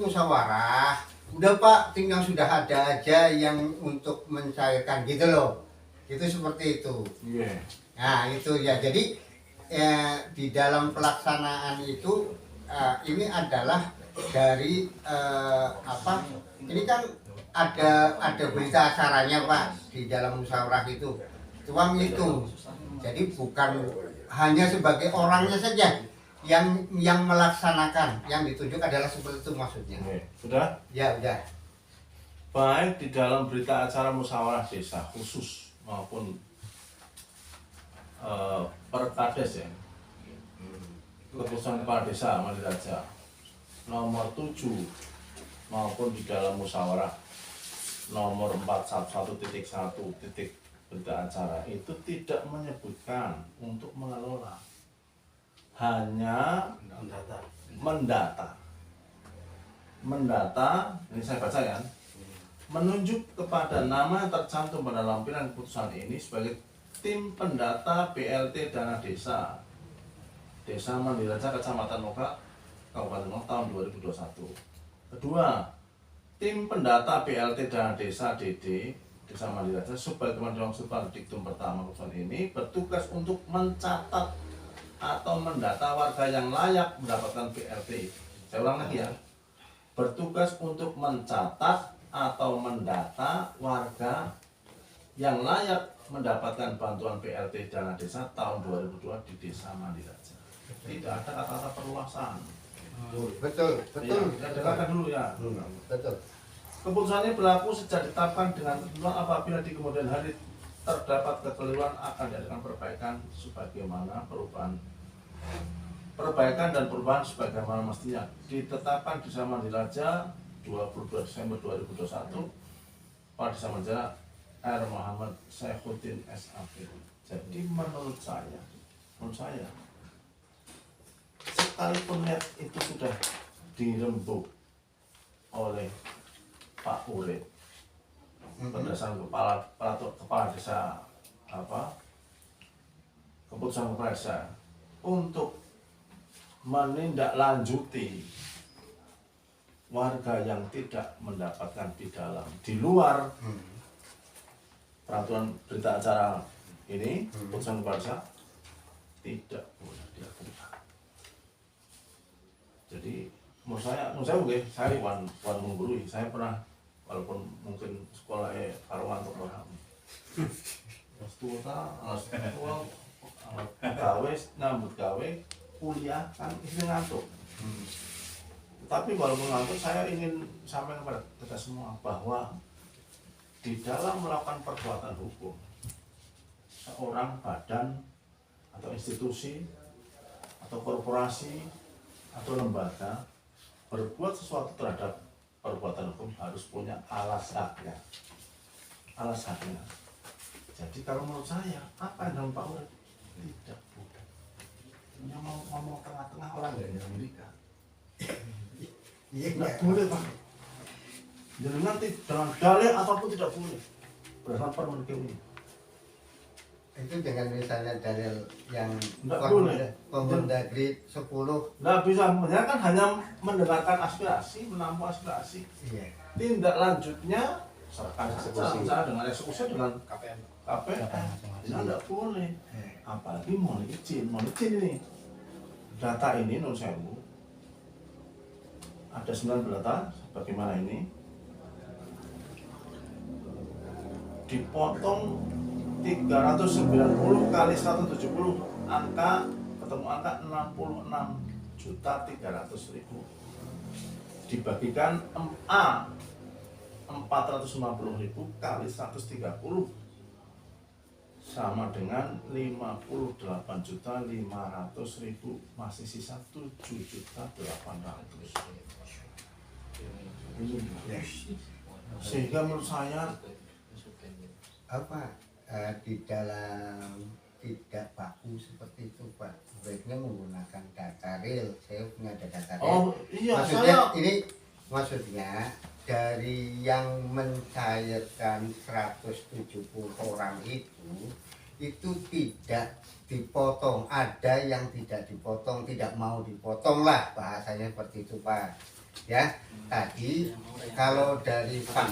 musyawarah. Udah Pak, tim yang sudah ada aja yang untuk mencairkan gitu loh. Itu seperti itu. Iya. Nah itu ya, jadi di dalam pelaksanaan itu ini adalah dari ini kan ada berita acaranya Pak di dalam musyawarah itu, uang itu, jadi bukan hanya sebagai orangnya saja yang melaksanakan, yang ditunjuk adalah seperti itu maksudnya. Oke, sudah? Ya udah. Baik di dalam berita acara musyawarah desa khusus maupun perkades ya, keputusan kepala desa Mandiraja nomor 7 maupun di dalam musyawarah nomor 411.1 berita acara itu tidak menyebutkan untuk mengelola, hanya mendata. Ini saya baca ya, menunjuk kepada nama yang tercantum pada lampiran keputusan ini sebagai tim pendata BLT dana desa Mandiraja Kecamatan Moka Kabupaten Moka tahun 2021. Kedua, tim pendata BLT dana desa DD Desa Mandiraja sebagaimana dimaksud pada diktum pertama keputusan ini bertugas untuk mencatat atau mendata warga yang layak mendapatkan BLT. Saya ulang lagi ya, bertugas untuk mencatat atau mendata warga yang layak mendapatkan bantuan BLT dana desa tahun 2002 di Desa Mandiraja. Tidak ada kata-kata perluasan. Betul. Ya, kita dengarkan dulu ya. Betul. Keputusan ini berlaku sejak ditetapkan dengan ketentuan apabila di kemudian hari terdapat kekeliruan akan diadakan perbaikan dan perubahan sebagaimana mestinya. Ditetapkan di Desa Mandiraja 22 Desember 2021 pada Desa Mandiraja R. Muhammad Saifuddin SAP. Jadi menurut saya sekalipun niat itu sudah dirembuk oleh Pak Urip berdasarkan kepala desa keputusan kepala desa untuk menindaklanjuti warga yang tidak mendapatkan di luar peraturan berita acara ini, keputusan kepala desa tidak boleh dilakukan. Jadi menurut saya mungkin saya wan menggurui, saya pernah walaupun mungkin sekolahnya karuan untuk paham. Nyambut gawe kuliah kan istri ngantuk. Tapi walaupun ngantuk, saya ingin sampaikan kepada kita semua bahwa di dalam melakukan perbuatan hukum, seorang badan atau institusi atau korporasi atau lembaga berbuat sesuatu terhadap perbuatan hukum harus punya alas haknya. Jadi kalau menurut saya, apa yang dalam Pak Urip tidak boleh. Yang mau ngomong tengah-tengah orang dari Amerika. Tidak boleh Pak. Jadi nanti dengan dalil apapun tidak boleh. Berdasarkan Permen ini. Itu dengan misalnya dalil yang Permendagri 10. Nggak bisa, sebenarnya kan hanya mendengarkan aspirasi, menampung aspirasi. Iya. Tindak lanjutnya misalnya dengan eksekusi dengan KPM. Tidak boleh. Apalagi mau izin ini. Data ini menurut saya ada 9 data bagaimana ini dipotong 390 kali 170 ketemu angka 66.300.000 dibagikan A 450.000 kali 130 sama dengan 58.500.000, masih sisa 7.800.000. Sehingga menurut saya di dalam tidak baku seperti itu Pak, sebaiknya menggunakan data real. Saya punya data real. Iya, maksudnya dari yang mencairkan 170 orang itu tidak dipotong, ada yang tidak dipotong, tidak mau dipotong lah bahasanya seperti itu Pak. Ya, tadi kalau dari Pak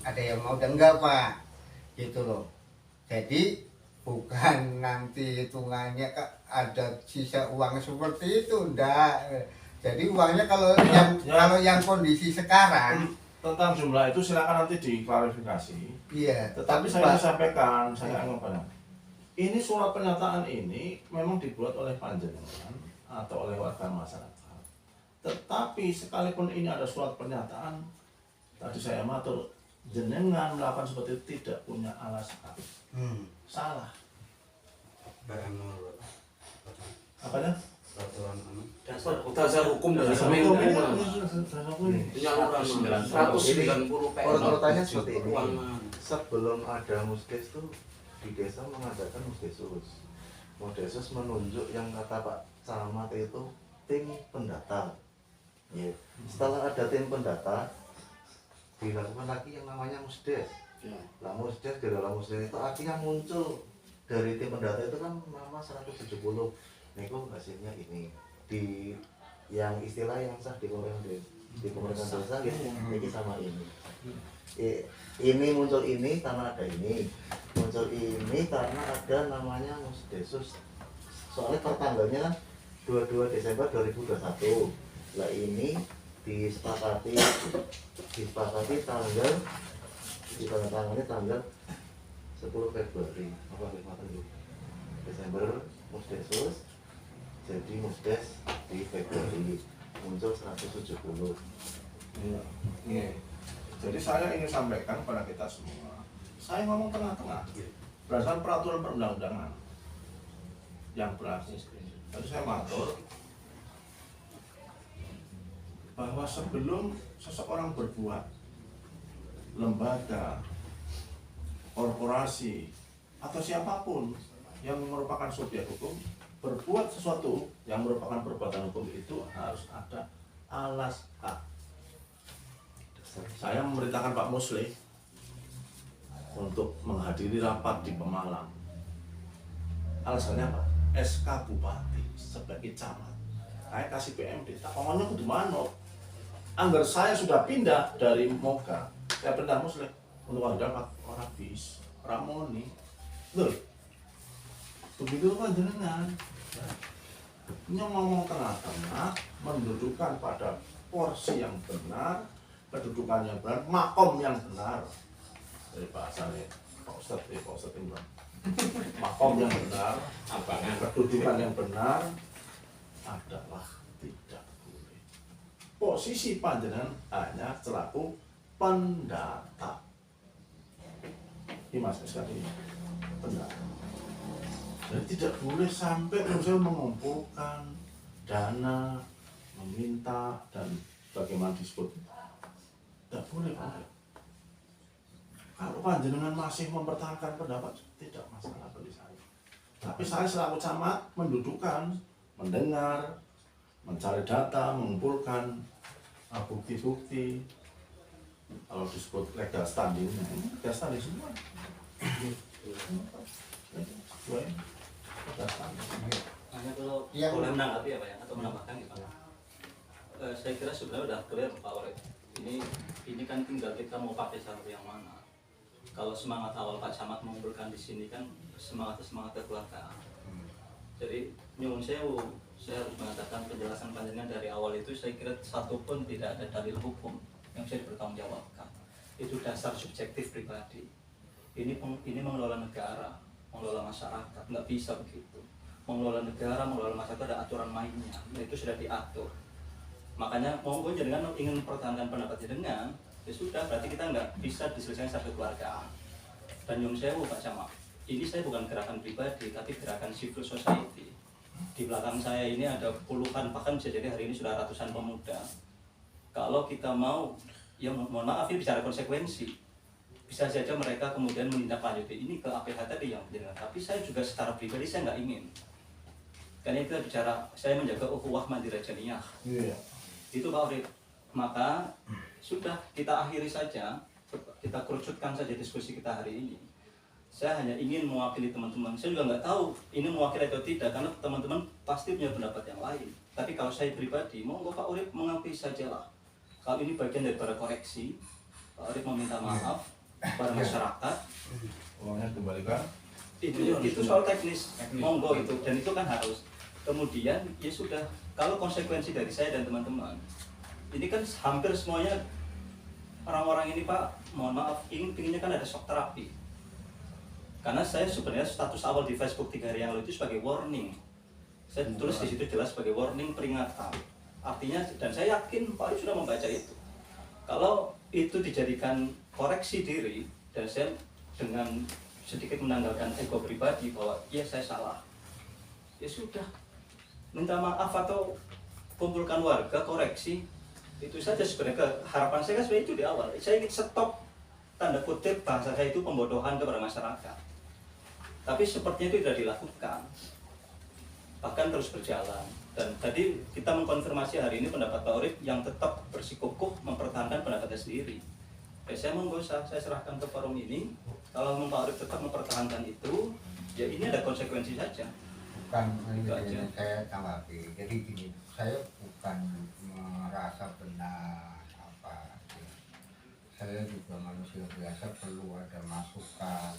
ada yang mau dan enggak Pak, gitu loh. Jadi bukan nanti hitungannya ada sisa uang seperti itu, enggak. Jadi uangnya kalau yang kondisi sekarang tentang jumlah itu silakan nanti diklarifikasi. Iya. Tetapi saya sampaikan, saya ini surat pernyataan ini memang dibuat oleh panjenengan atau oleh warga masyarakat. Tetapi sekalipun ini ada surat pernyataan, tadi saya matur, jenengan melakukan seperti itu tidak punya alasan. Salah. Apanya? Dasar hukum dari Dasar Semen. hukum ini, dasar hukum ini. Penyaluran 190 Urutannya seperti ini. Sebelum ada musdes tuh di desa mengadakan musdesus. Musdesus menunjuk yang kata Pak Camat itu tim pendata. Ya. Setelah ada tim pendata, dilakukan lagi yang namanya musdes. Nah, musdes di dalam musdes itu akhirnya muncul dari tim pendata itu kan nama 170. Niku hasilnya ini di yang istilah yang sah di pemerintahan desa gitu, ini sama ini. Ini muncul ini karena ada ini, muncul ini karena ada namanya musdesus. Soalnya pertanggalnya 22 Desember 2021. Lah ini disepakati tanggal ditandatangani tanggal 10 Februari apa Desember musdesus. Jadi musdes di Februari muncul 170. Iya. Jadi saya ingin sampaikan kepada kita semua, saya ngomong tengah-tengah berdasarkan peraturan perundang-undangan yang berlaku. Tadi saya matur bahwa sebelum seseorang berbuat, lembaga, korporasi, atau siapapun yang merupakan subjek hukum berbuat sesuatu yang merupakan perbuatan hukum itu harus ada alas hak. Saya memerintahkan Pak Musli untuk menghadiri rapat di Pemalang. Alasannya apa? SK Bupati sebagai camat. Saya kasih PMD, tak ngomongnya kudu manut. Anggar saya sudah pindah dari Moga, saya perintah Musli untuk ada orang bis, Ramoni. Loh, begitu kan jenengan. Ini ngomong tengah-tengah, mendudukan pada porsi yang benar, kedudukan yang benar, makom yang benar. Dari bahasanya Pak Ustadz Imran. Makom yang benar, kedudukan yang benar adalah tidak boleh. Posisi panjenengan hanya selaku pendata. Ini mas sekali pendata. Jadi tidak boleh sampai misalnya mengumpulkan dana, meminta dan bagaimana disebut. Tidak boleh, boleh. Kalau panjenengan masih mempertahankan pendapat, tidak masalah bagi saya. Tapi saya selaku camat mendudukkan, mendengar, mencari data, mengumpulkan bukti-bukti. Kalau disebut legal standing, ini legal standing semua. Hanya kalau Yang- boleh menanggapi ya Pak ya, atau menambahkan gitu. Saya kira sebenarnya udah clear Pak Orek. Ini kan tinggal kita mau pakai cara yang mana. Kalau semangat awal Pak Camat mengumpulkan di sini kan semangat kekeluargaan. Jadi nyuwun sewu, saya harus mengatakan penjelasan panjenengan dari awal itu saya kira satu pun tidak ada dalil hukum yang bisa dipertanggungjawabkan. Itu dasar subjektif pribadi. Ini mengelola negara, mengelola masyarakat, nggak bisa begitu. Mengelola negara, mengelola masyarakat ada aturan mainnya, dan itu sudah diatur. Makanya monggo jenengan ingin mempertahankan pendapat jenengan, ya sudah, berarti kita nggak bisa diselesaikan secara kekeluargaan. Dan nyuwun sewu Pak Camat, ini saya bukan gerakan pribadi, tapi gerakan civil society. Di belakang saya ini ada puluhan, bahkan bisa jadi hari ini sudah ratusan pemuda. Kalau kita mau, ya mohon maaf ini bicara konsekuensi. Bisa saja mereka kemudian menindaklanjuti ini ke APH tadi yang benar. Tapi saya juga secara pribadi saya nggak ingin. Karena itu bicara saya menjaga ukhuwah Mandirajaniyah. Iya. Itu Pak Orif. Maka sudah kita akhiri saja, kita kerucutkan saja diskusi kita hari ini. Saya hanya ingin mewakili teman-teman. Saya juga nggak tahu ini mewakili atau tidak, karena teman-teman pasti punya pendapat yang lain. Tapi kalau saya pribadi, monggo Pak Orif mengakui sajalah. Kalau ini bagian daripada koreksi, Pak Orif meminta maaf kepada masyarakat. Uangnya kembalikan. Itu soal teknis, monggo itu, dan itu kan harus. Kemudian ya sudah, kalau konsekuensi dari saya dan teman-teman, ini kan hampir semuanya orang-orang ini Pak, mohon maaf, pinginnya kan ada shock terapi. Karena saya sebenarnya status awal di Facebook 3 hari yang lalu itu sebagai warning. Saya tulis di situ jelas sebagai warning, peringatan. Artinya, dan saya yakin Pak Arif sudah membaca itu. Kalau itu dijadikan koreksi diri, dan saya dengan sedikit menanggalkan ego pribadi bahwa ya saya salah, ya sudah, minta maaf atau kumpulkan warga, koreksi, itu saja sebenarnya. Harapan saya kan sebenarnya itu di awal. Saya ingin stop, tanda kutip bahasa saya itu pembodohan kepada masyarakat. Tapi sepertinya itu tidak dilakukan, bahkan terus berjalan. Dan tadi kita mengkonfirmasi hari ini pendapat Pak Urip yang tetap bersikukuh mempertahankan pendapatnya sendiri. Saya monggo saya serahkan ke forum ini. Kalau Pak Urip tetap mempertahankan itu, ya ini ada konsekuensi saja. Bukan ini saya tanggapi. Jadi gini, saya bukan merasa benar apa. Saya juga manusia biasa, perlu ada masukan.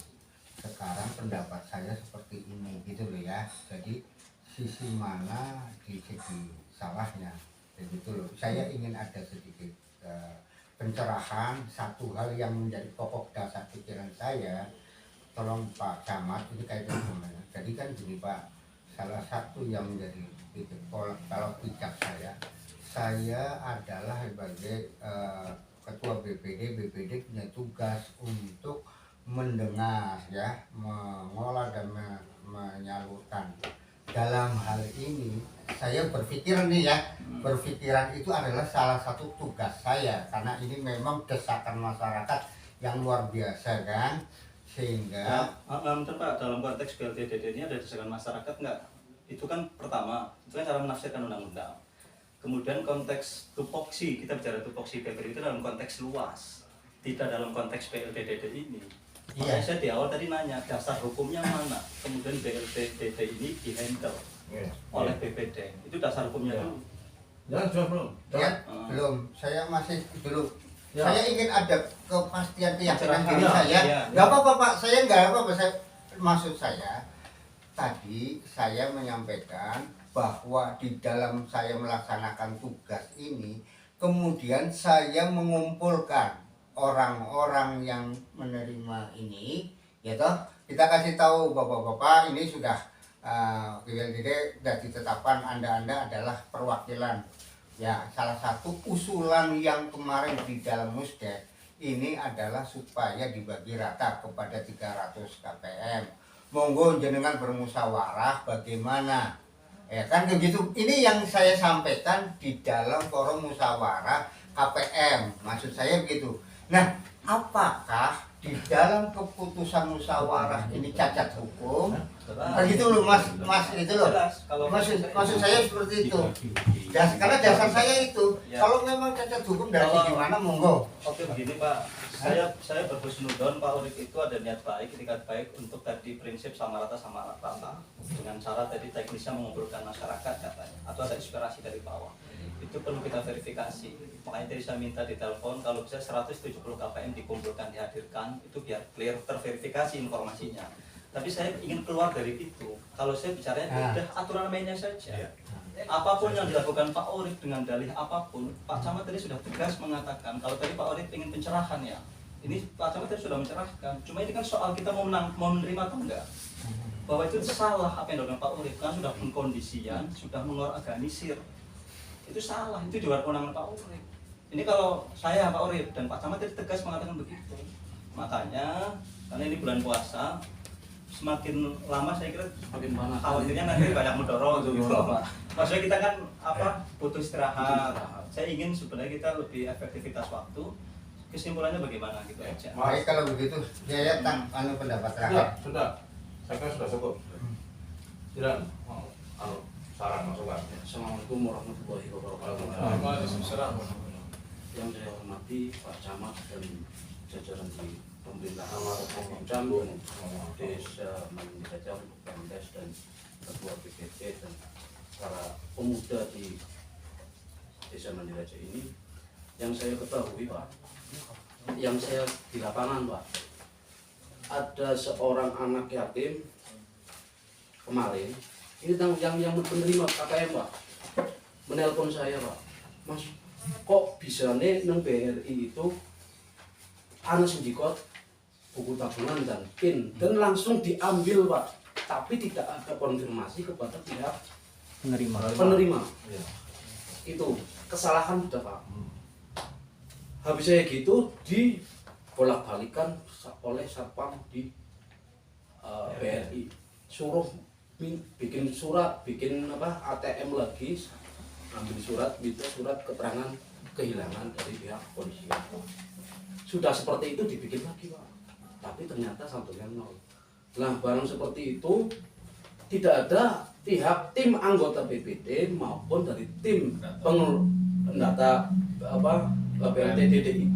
Sekarang pendapat saya seperti ini gitu loh ya. Jadi sisi mana di segi salahnya begitu loh. Saya ingin ada sedikit pencerahan satu hal yang menjadi pokok dasar pikiran saya. Tolong Pak Camat, ini kaitan namanya. Jadi kan gini Pak, salah satu yang menjadi kalau bijak saya adalah sebagai ketua BPD punya tugas untuk mendengar ya, mengolah dan menyalurkan. Dalam hal ini saya berpikir nih ya, berpikiran itu adalah salah satu tugas saya karena ini memang desakan masyarakat yang luar biasa kan, sehingga Pak, dalam konteks BLTDD ini ada desakan masyarakat enggak? Itu kan pertama, itu kan cara menafsirkan undang-undang. Kemudian konteks tupoksi, kita bicara tupoksi PPD itu dalam konteks luas, tidak dalam konteks BLTDD ini. Makanya saya di awal tadi nanya dasar hukumnya mana, kemudian BLTDD ini dihandle oleh BPD, itu dasar hukumnya dulu. Jangan jawab belum? ya belum, saya masih dulu. Saya ingin ada kepastian keyakinan diri saya. Nggak apa-apa Pak, saya nggak apa-apa. Maksud saya tadi saya menyampaikan bahwa di dalam saya melaksanakan tugas ini, kemudian saya mengumpulkan orang-orang yang menerima ini, ya toh, kita kasih tahu bapak-bapak ini sudah BLTD sudah ditetapkan, anda adalah perwakilan. Ya, salah satu usulan yang kemarin di dalam Musdes ini adalah supaya dibagi rata kepada 300 KPM. Monggo jenengan bermusyawarah bagaimana. Ya kan begitu. Ini yang saya sampaikan di dalam forum musyawarah KPM. Maksud saya begitu. Nah, apakah di dalam keputusan musyawarah ini cacat hukum? Begitu loh Mas itu loh. Maksud saya seperti itu. Karena dasar saya itu, kalau memang cacat hukum dari gimana monggo. Oke begini Pak, saya berhusnudon Pak Urip itu ada niat baik, etikat baik untuk tadi prinsip sama rata dengan cara tadi teknisnya mengumpulkan masyarakat katanya, atau ada inspirasi dari bawah. Itu perlu kita verifikasi. Makanya tadi saya minta di telepon kalau bisa 170 KPM dikumpulkan, dihadirkan, itu biar clear, terverifikasi informasinya. Tapi saya ingin keluar dari itu. Kalau saya bicaranya udah aturan mainnya saja. Apapun yang dilakukan Pak Urip dengan dalih apapun, Pak Camat tadi sudah tegas mengatakan. Kalau tadi Pak Urip ingin pencerahan ya, ini Pak Camat tadi sudah mencerahkan. Cuma ini kan soal kita mau menerima atau enggak. Bahwa itu salah apa yang dilakukan Pak Urip, kan sudah pengkondisian, sudah mengorganisir. Itu salah, itu di luar kewenangan Pak Urip. Ini kalau saya Pak Urip dan Pak Camat tadi tegas mengatakan begitu. Makanya karena ini bulan puasa, semakin lama saya kira Semakin panas. khawatirnya nanti banyak mudorot gitu Pak. Maksudnya kita kan butuh istirahat. Saya ingin sebenarnya kita lebih efektivitas waktu. Kesimpulannya bagaimana gitu aja. Baik kalau begitu, saya pendapat Sudah, terakhir. sudah. Saya kira sudah cukup. Tidak mau saran masukan. Assalamualaikum warahmatullahi wabarakatuh. Waalaikumsalam. Yang saya hormati Pak Camat dan jajaran di pemerintahan Pemkab dan Desa Mandiraja, Pemdes dan Ketua BPD dan para pemuda di Desa Mandiraja ini. Yang saya ketahui Pak, yang saya di lapangan Pak, ada seorang anak yatim kemarin. Ini yang menerima KKM Pak, menelpon saya Pak, Mas, kok bisa nih nang BRI itu anak sendikot buku tabungan dan PIN dan langsung diambil Pak, tapi tidak ada konfirmasi kepada pihak penerima. Iya. Itu kesalahan sudah Pak. Habis saya gitu dibolak-balikan oleh satpam di BRI, suruh bikin surat, bikin ATM lagi, ambil surat, minta surat keterangan kehilangan dari pihak polisi. Sudah seperti itu dibikin lagi Pak, tapi ternyata saldonya 0. Nah barang seperti itu tidak ada pihak tim anggota BPT maupun dari tim pendata BLTDD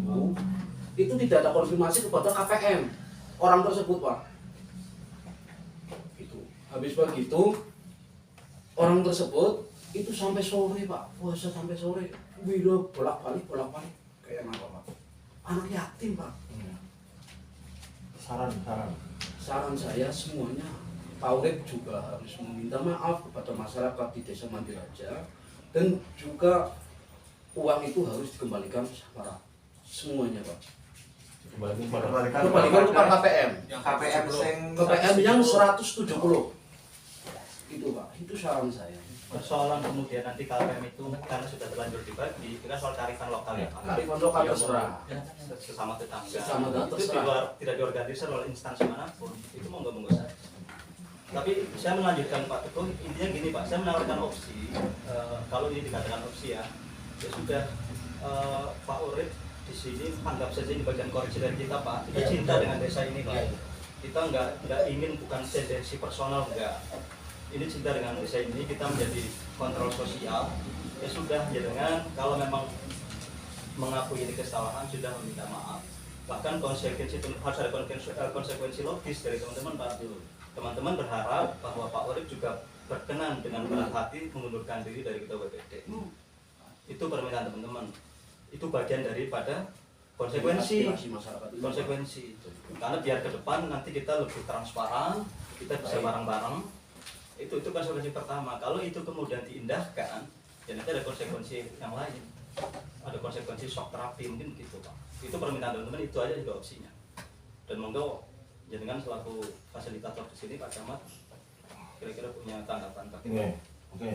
itu tidak ada konfirmasi kepada KPM orang tersebut Pak. Itu habis begitu orang tersebut itu sampai sore Pak, puasa sampai sore, bolak-balik kayak apa Pak? Anak yatim Pak. Saran saya semuanya, Pak Urip juga harus meminta maaf kepada masyarakat di Desa Mandiraja, dan juga uang itu harus dikembalikan secara semuanya Pak. Kembalikan kepada KPM. KPM yang 170. Itu Pak, itu saran saya. Persoalan kemudian nanti KPM itu karena sudah terlanjur dibagi, itu kan soal kearifan lokal ya Pak. Kearifan lokal terserah. Sesama tetangga. Itu Itu di luar, tidak diorganisir oleh instansi manapun. Itu monggo saja. Tapi saya melanjutkan Pak Teguh, intinya gini Pak, saya menawarkan opsi, kalau ini dikatakan opsi ya sudah, Pak Urip di sini anggap saja ini bagian koreksi dari kita Pak. Kita cinta dengan desa ini Pak. Kita nggak ingin bukan tendensi personal, enggak. Ini cinta dengan desa ini, kita menjadi kontrol sosial. Ya sudah, ya dengan kalau memang mengakui ini kesalahan sudah meminta maaf. Bahkan konsekuensi harus ada konsekuensi logis dari teman-teman Pak. Teman-teman berharap bahwa Pak Urip juga berkenan dengan berat hati mengundurkan diri dari ketua BPD. Itu permintaan teman-teman. Itu bagian daripada konsekuensi. Karena biar ke depan nanti kita lebih transparan, kita bisa bareng-bareng. Itu konsekuensi pertama. Kalau itu kemudian diindahkan, ya nanti ada konsekuensi yang lain. Ada konsekuensi shock terapi mungkin gitu Pak. Itu permintaan teman-teman, itu aja juga opsinya. Dan monggo jenengan selaku fasilitator di sini Pak Camat kira-kira punya tanggapan Pak. Oke.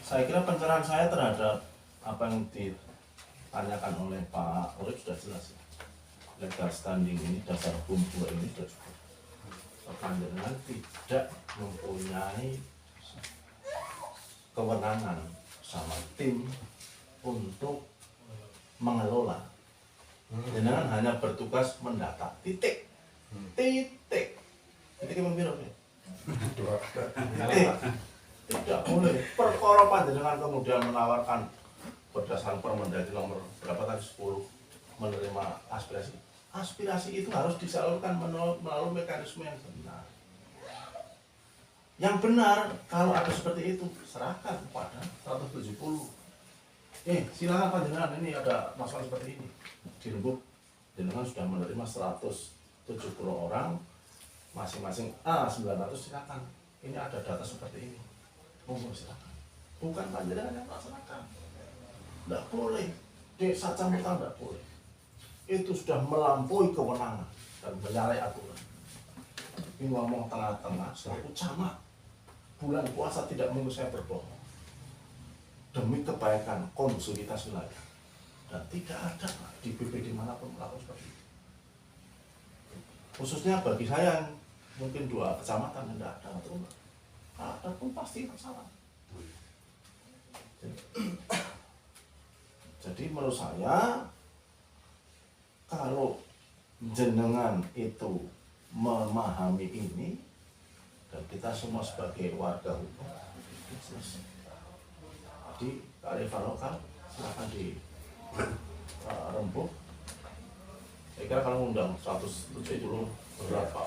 Saya kira pencerahan saya terhadap apa yang ditanyakan oleh Pak Urip sudah jelas ya. Legal standing ini, dasar hukum 2 ini sudah cukup. Panjenengan tidak mempunyai kewenangan sama tim untuk mengelola. Jenengan hanya bertugas mendata. Titik. Emang piro ya? Tidak boleh. Perkara panjenengan kemudian menawarkan berdasarkan Permendagri nomor berapa tadi 10 menerima aspirasi. Aspirasi itu harus disalurkan melalui mekanisme yang benar. Yang benar, kalau ada seperti itu, serahkan kepada 170. Silakan panjenengan, ini ada masalah seperti ini. Dirembuk, jenengan sudah menerima 170 orang, masing-masing 900, silakan. Ini ada data seperti ini. Monggo silakan. Bukan panjenengan yang melaksanakan. Tidak boleh. Desa Camutan tidak boleh. Itu sudah melampaui kewenangan dan menyalahi aturan. Ini ngomong tengah-tengah, selaku camat, bulan puasa tidak mungkin saya berbohong demi kebaikan konsulitas wilayah, dan tidak ada di BPD manapun melakukan seperti itu. Khususnya bagi saya yang mungkin 2 kecamatan yang tidak ada atau enggak ada pun pasti masalah. Jadi menurut saya, kalau jenengan itu memahami ini dan kita semua sebagai warga hukum, jadi kearifan lokal silakan dirembuk. Saya kira kalau undang 107 dulu berapa?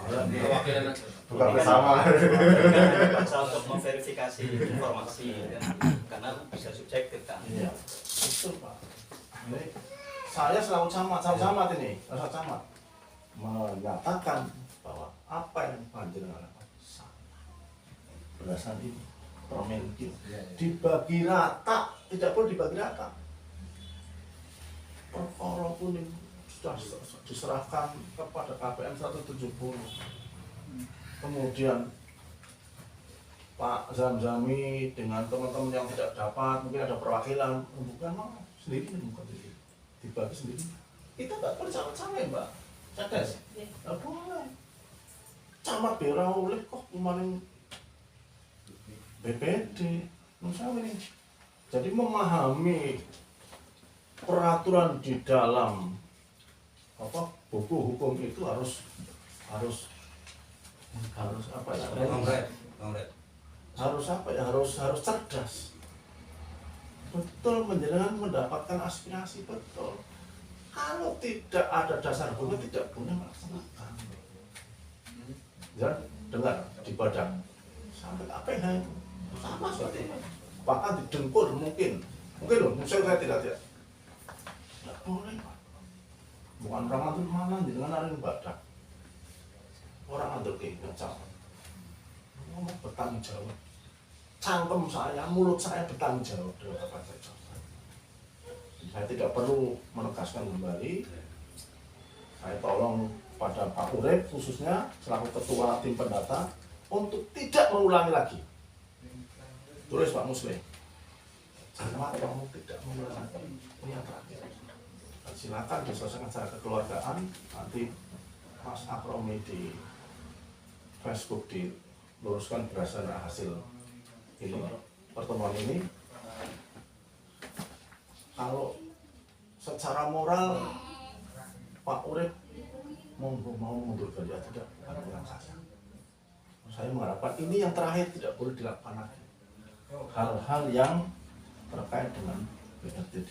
Bukan bersama. Pasal untuk memverifikasi informasi karena bisa subjektif kan. Iya, betul Pak. Jadi, saya selalu camat ini, rasa camat menyatakan bahwa apa yang panjenengan lakukan salah. Berdasarkan ini, Permenkyu dibagi rata, tidak boleh dibagi rata. Perkara pun sudah diserahkan kepada KPM 170. Kemudian Pak Zamzami dengan teman-teman yang tidak dapat, mungkin ada perwakilan, bukan mau sendiri, bukan sendiri, dibagi sendiri. Kita nggak boleh sama-sama ya Mbak, Cades, nggak boleh. Camat Bera oleh kok kemarin BPD, misalnya ini. Jadi memahami peraturan di dalam buku hukum itu harus apa ya? Harus cerdas. Betul, menjenengan mendapatkan aspirasi, betul. Kalau tidak ada dasar hukum tidak boleh melaksanakan. Ya, dengar di badan sampai KPH itu sama seperti ini. Bahkan didengkur mungkin loh, saya tidak boleh Pak. Bukan Ramadan mana dengan hari badan. Orang ada kehidupan ngomong bertanggung jawab. Cangkem saya, mulut saya bertanggung jawab dengan apa saja. Saya tidak perlu menegaskan kembali. Saya tolong pada Pak Urip khususnya selaku ketua tim pendata untuk tidak mengulangi lagi. Tulis Pak Muslim. Sama kamu tidak mengulangi lagi. Ini yang terakhir. Silakan diselesaikan secara kekeluargaan. Nanti Mas Akromi di Facebook diluruskan berdasarkan hasil ini pertemuan ini. Kalau secara moral Pak Urip mau mundurkan dia tidak dengan saya mengharapkan ini yang terakhir tidak boleh dilakukan lagi. Hal-hal yang terkait dengan BRTD.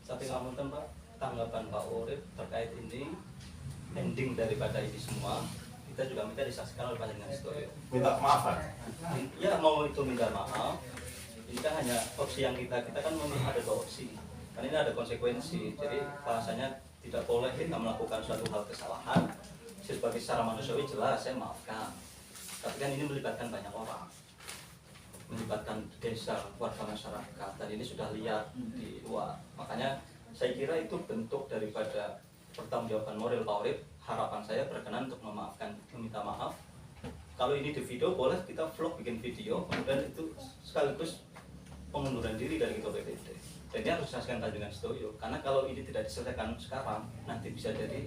Tapi ngapunten Pak, tanggapan Pak Urip terkait ini, ending daripada ini semua, kita juga minta disaksikan oleh Panjenengan Sedoyo. Minta maaf Pak. Ya mau itu minta maaf, ini kan hanya opsi yang kita kan ada dua opsi. Kan ini ada konsekuensi, jadi bahasanya tidak boleh kita melakukan suatu hal kesalahan. Sebagai secara manusiawi jelas saya maafkan. Tapi kan ini melibatkan banyak orang, melibatkan desa, warga masyarakat, dan ini sudah lihat di luar. Makanya saya kira itu bentuk daripada pertanggungjawaban moral Pak Urip. Harapan saya berkenan untuk memaafkan, meminta maaf. Kalau ini di video boleh kita vlog bikin video, kemudian itu sekaligus pengunduran diri dari Ketua BPD. Dan ini harus disaksikan Panjenengan Sedoyo, karena kalau ini tidak diselesaikan sekarang, nanti bisa jadi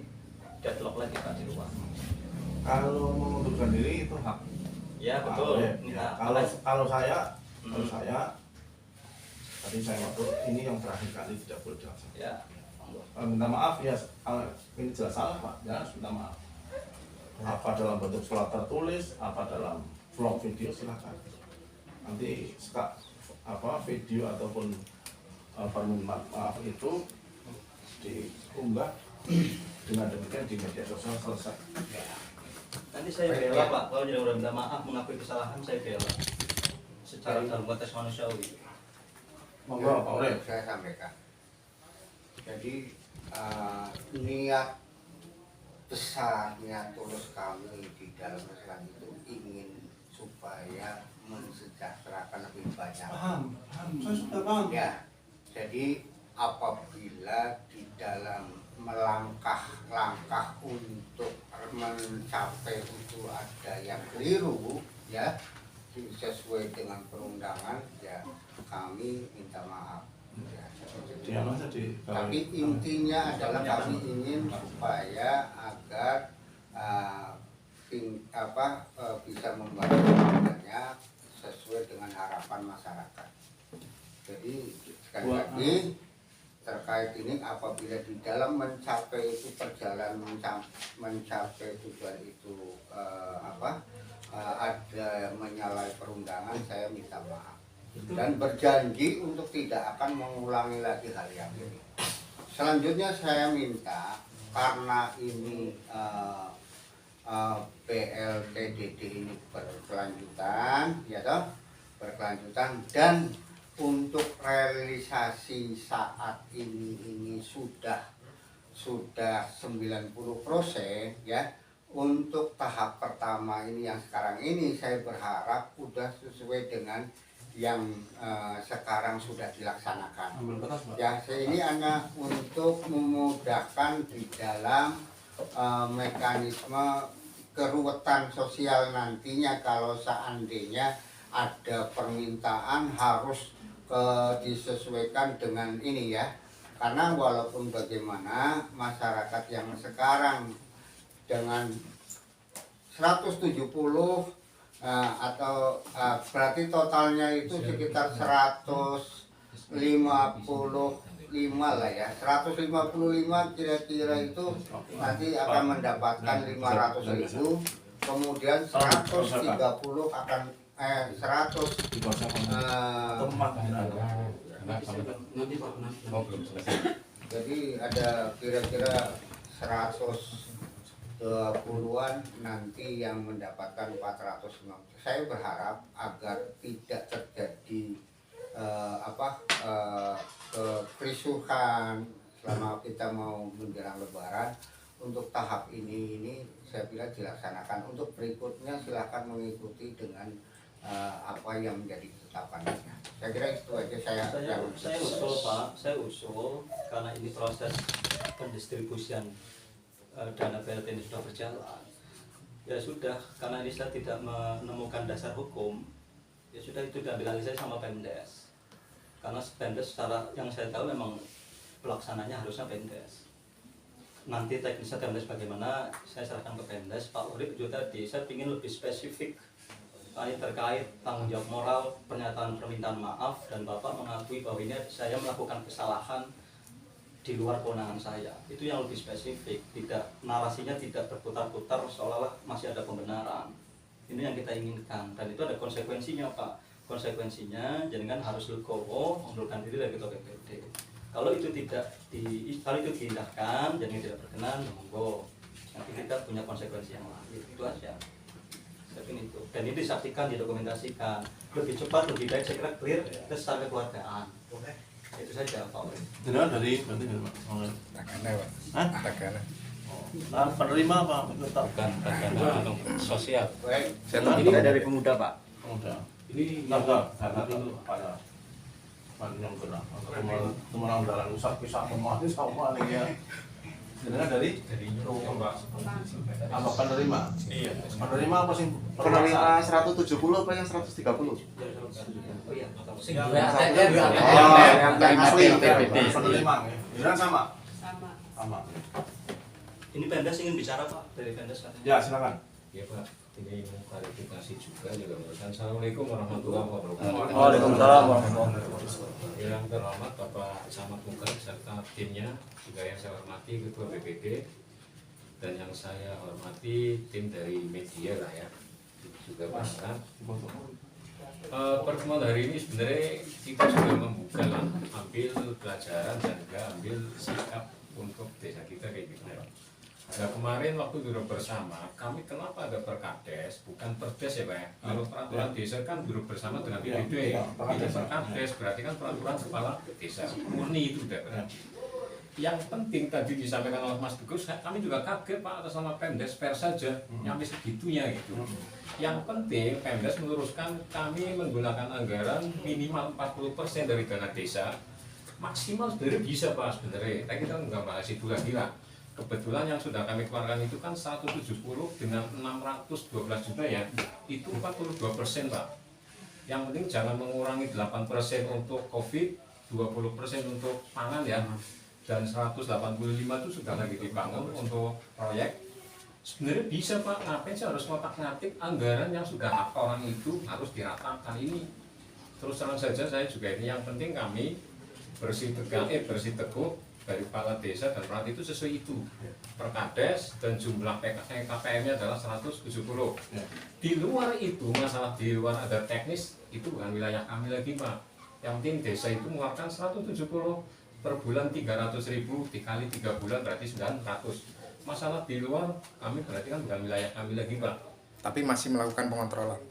deadlock lagi Pak di luar. Kalau mengundurkan diri itu hak. Ya betul. Ya, kalau saya tadi saya ngatur ini yang terakhir kali tidak boleh dilaksanakan. Ya. Minta maaf ya, ini jelas salah Pak, ya harus minta maaf. Apa dalam bentuk surat tertulis, apa dalam vlog video silakan. Nanti video ataupun permintaan maaf itu diunggah dengan demikian di media sosial selesai. Nanti saya bela Pak, kalau dia udah minta maaf mengakui kesalahan saya bela secara dalam konteks manusiawi. Monggo Pak Urip. Saya sampaikan. Jadi niat besarnya tulus kami di dalam masalah itu ingin supaya mensejahterakan lebih banyak. Paham, saya sudah paham. Ya, jadi apabila di dalam melangkah-langkah untuk mencapai itu ada yang keliru, ya sesuai dengan perundangan, ya kami minta maaf. Ya, tapi intinya adalah kami ingin supaya agar bisa membantu sesuai dengan harapan masyarakat. Jadi sekali lagi terkait ini apabila di dalam mencapai itu perjalanan mencapai tujuan itu ada menyalahi perundangan, saya minta maaf dan berjanji untuk tidak akan mengulangi lagi hal yang ini. Selanjutnya saya minta karena ini PLTDD ini berkelanjutan, ya toh, berkelanjutan dan untuk realisasi saat ini sudah 90%, ya. Untuk tahap pertama ini yang sekarang ini saya berharap sudah sesuai dengan yang sekarang sudah dilaksanakan. Ambil kertas, Pak. Ya, ini hanya untuk memudahkan di dalam mekanisme keruwetan sosial nantinya kalau seandainya ada permintaan harus disesuaikan dengan ini ya. Karena walaupun bagaimana masyarakat yang sekarang dengan 170 atau berarti totalnya itu sekitar 155 lah ya, 155 kira-kira itu nanti akan mendapatkan 500.000, kemudian 130 akan 100 Nanti Pak, jadi ada kira-kira 120-an nanti yang mendapatkan 450. Saya berharap agar tidak terjadi kerusuhan selama kita mau menjelang Lebaran. Untuk tahap ini saya bila dilaksanakan. Untuk berikutnya silakan mengikuti dengan apa yang menjadi ketetapannya. Saya kira itu aja Saya usul Pak, saya usul karena ini proses pendistribusian dana BLT ini sudah berjalan. Ya sudah, karena ini saya tidak menemukan dasar hukum, ya sudah itu diambil alih saya sama Pemdes. Karena Pemdes secara yang saya tahu memang pelaksananya harusnya Pemdes. Nanti teknisnya Pemdes bagaimana, saya serahkan ke Pemdes. Pak Urip juga tadi, saya ingin lebih spesifik terkait tanggung jawab moral, pernyataan permintaan maaf, dan Bapak mengakui bahwa ini saya melakukan kesalahan di luar kewenangan saya. Itu yang lebih spesifik, tidak narasinya tidak berputar-putar seolah-olah masih ada pembenaran. Ini yang kita inginkan, dan itu ada konsekuensinya Pak. Konsekuensinya jenengan harus legowo mengundurkan diri dari ketua BPD. Kalau itu diindahkan, jenengan tidak berkenan, monggo. Nanti kita punya konsekuensi yang lain. Itu aja. Itu. Dan ini disaksikan, didokumentasikan. Lebih cepat, lebih baik, saya kira clear ke secara kekeluargaan. Itu saja Pak. Jenengan dari berarti dari Pak? Tagana, Pak. Hah? Tagana. Nah, penerima Pak, tetap. Bukan karena sosial. Baik. Saya dari pemuda, Pak. Udah. ini Karena itu pada yang kena. Teman dalam usah kisah pemahami sama nih ya. Jenengan dari Mbak. apa penerima? Iya. Penerima apa sih? Penerima 170 apa yang 130? Yang asli penerima ya. Jenengan sama? Sama. Ini Pemdes ingin bicara Pak, dari Pemdes katanya. Ya, silakan. Ya Pak, ini mau klarifikasi juga menurutkan. Assalamualaikum warahmatullahi wabarakatuh. Waalaikumsalam warahmatullahi wabarakatuh. Yang terhormat Bapak Camat Muka serta timnya, juga yang saya hormati Ketua BPD dan yang saya hormati tim dari media lah ya, juga Pak. Pertemuan hari ini sebenarnya kita sudah membuka lah, ambil pelajaran dan juga ambil sikap untuk desa kita kayak gitu. Nah kemarin waktu duduk bersama, kami kenapa ada perkades, bukan perdes ya Pak ya. Kalau peraturan desa kan duduk bersama dengan BPD, tidak perkades, berarti kan peraturan kepala desa, murni itu udah berarti. Yang penting tadi disampaikan oleh Mas Teguh, kami juga kaget Pak atas nama Pemdes pers saja, nyampe segitunya gitu. Yang penting Pemdes meluruskan kami menggunakan anggaran minimal 40% dari dana desa, maksimal sebenarnya bisa Pak sebenarnya, tapi kita nggak bahas itu lagi lah. Kebetulan yang sudah kami keluarkan itu kan 170 dengan 612 juta ya, itu 42% Pak. Yang penting jangan mengurangi 8% untuk COVID, 20% untuk pangan ya, dan 185 itu sudah lagi dibangun untuk proyek. Sebenarnya bisa Pak, ngapain sih harus ngotak-ngatik anggaran yang sudah hak orang itu harus diratakan ini. Terus terang saja saya juga ini yang penting kami bersih teguh dari kepala desa dan perat itu sesuai itu perkades dan jumlah KPM-nya adalah 170. Di luar itu masalah di luar ada teknis itu bukan wilayah kami lagi Pak. Yang penting desa itu mengeluarkan 170 per bulan 300.000 dikali 3 bulan berarti 900. Masalah di luar kami berarti kan bukan wilayah kami lagi Pak. Tapi masih melakukan pengontrolan.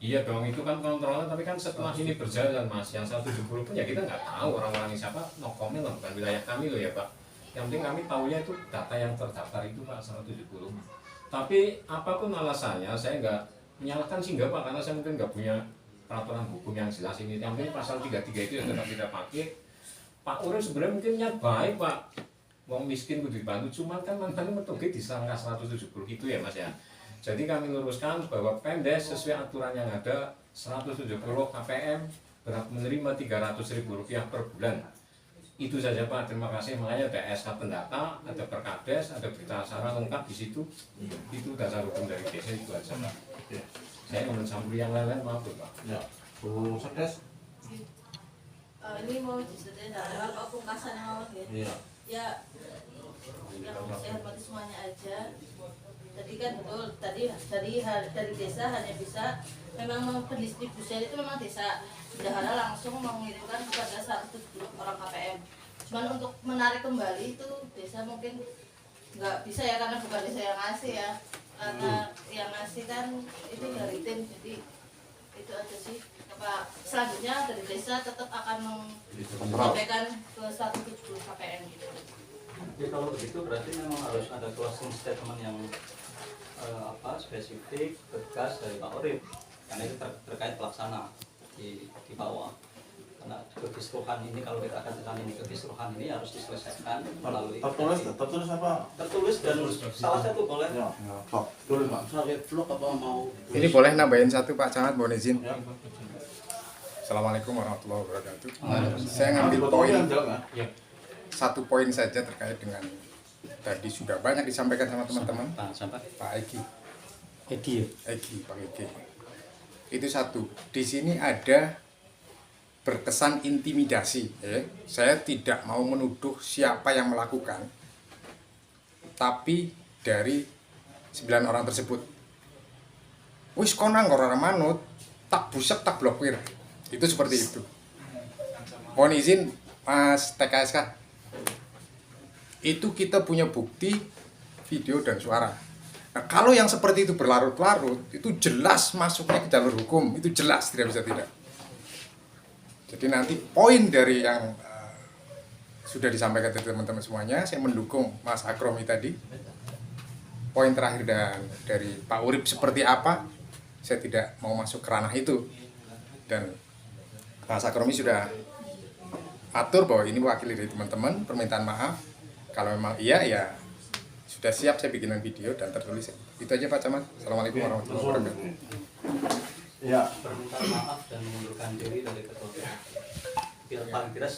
Iya dong, itu kan kontrolnya, tapi kan setelah ini berjalan Mas, yang 170 pun ya kita nggak tahu orang-orangnya siapa, no comment lah, bukan wilayah kami loh ya Pak. Yang penting kami tahunya itu data yang terdaftar itu Pak, 170. Tapi apapun alasannya, saya nggak menyalahkan sih nggak Pak, karena saya mungkin nggak punya peraturan hukum yang jelas ini. Yang penting pasal 33 itu yang tetap kita pakai. Pak Urip sebenarnya mungkin niat baik Pak, wong miskin kudu dibantu, cuman kan mantan metoge disangka 170 itu ya Mas ya. Jadi kami luruskan bahwa Pemdes sesuai aturan yang ada 170 KPM berhak menerima Rp300.000 per bulan. Itu saja Pak, terima kasih. Makanya ada SK Pendata, ada Perkades, ada berita acara lengkap di situ. Itu dasar hukum dari desa itu aja Pak. Saya ingin mencampuri yang lain-lain, maaf Pak. Ya, Bu Sekdes. Ini mau diceritain kalau pungkasan mau ya. Iya. Ya, yang saya hormati semuanya aja. Tadi kan betul, tadi dari desa hanya bisa memang pendistribusian itu memang desa bendahara langsung mengirimkan kepada 170 orang KPM. Cuman untuk menarik kembali itu desa mungkin nggak bisa ya karena bukan desa yang ngasih ya. Karena yang ngasih kan itu dari tim, jadi itu aja sih. Apa selanjutnya dari desa tetap akan menyampaikan ke 170 KPM gitu. Jadi kalau begitu berarti memang harus ada closing statement yang spesifik, tegas dari Pak Urip, karena itu terkait pelaksana di bawah. Karena kekisruhan ini, kalau kita katakan ini kekisruhan ini harus diselesaikan melalui Tertulis apa? tertulis dan salah satu boleh. Ya, Pak. Tulis Pak. Saya vlog apa mau Ini boleh nambahin satu Pak Camat, mohon izin. Ya. Assalamualaikum warahmatullahi wabarakatuh. Saya ngambil poin satu poin saja terkait dengan tadi sudah banyak disampaikan sama teman-teman. Pak Egi, Pak Egi. Itu satu. Di sini ada berkesan intimidasi. Saya tidak mau menuduh siapa yang melakukan, tapi dari 9 orang tersebut. Wis konang orang manut, tak buset tak blokir. Itu seperti itu. Mohon izin Mas TKSK. Itu kita punya bukti video dan suara. Nah, kalau yang seperti itu berlarut-larut, itu jelas masuknya ke jalur hukum, itu jelas tidak bisa tidak. Jadi nanti poin dari yang sudah disampaikan dari teman-teman semuanya, saya mendukung Mas Akromi tadi. Poin terakhir dari Pak Urip seperti apa, saya tidak mau masuk ke ranah itu. Dan Mas Akromi sudah atur bahwa ini wakili dari teman-teman, permintaan maaf. Kalau memang iya, ya sudah siap saya bikinan video dan tertulis. Itu aja Pak Camat. Assalamualaikum warahmatullahi wabarakatuh. Ya. Permintaan maaf dan mengundurkan diri dari ketua. Paling tidak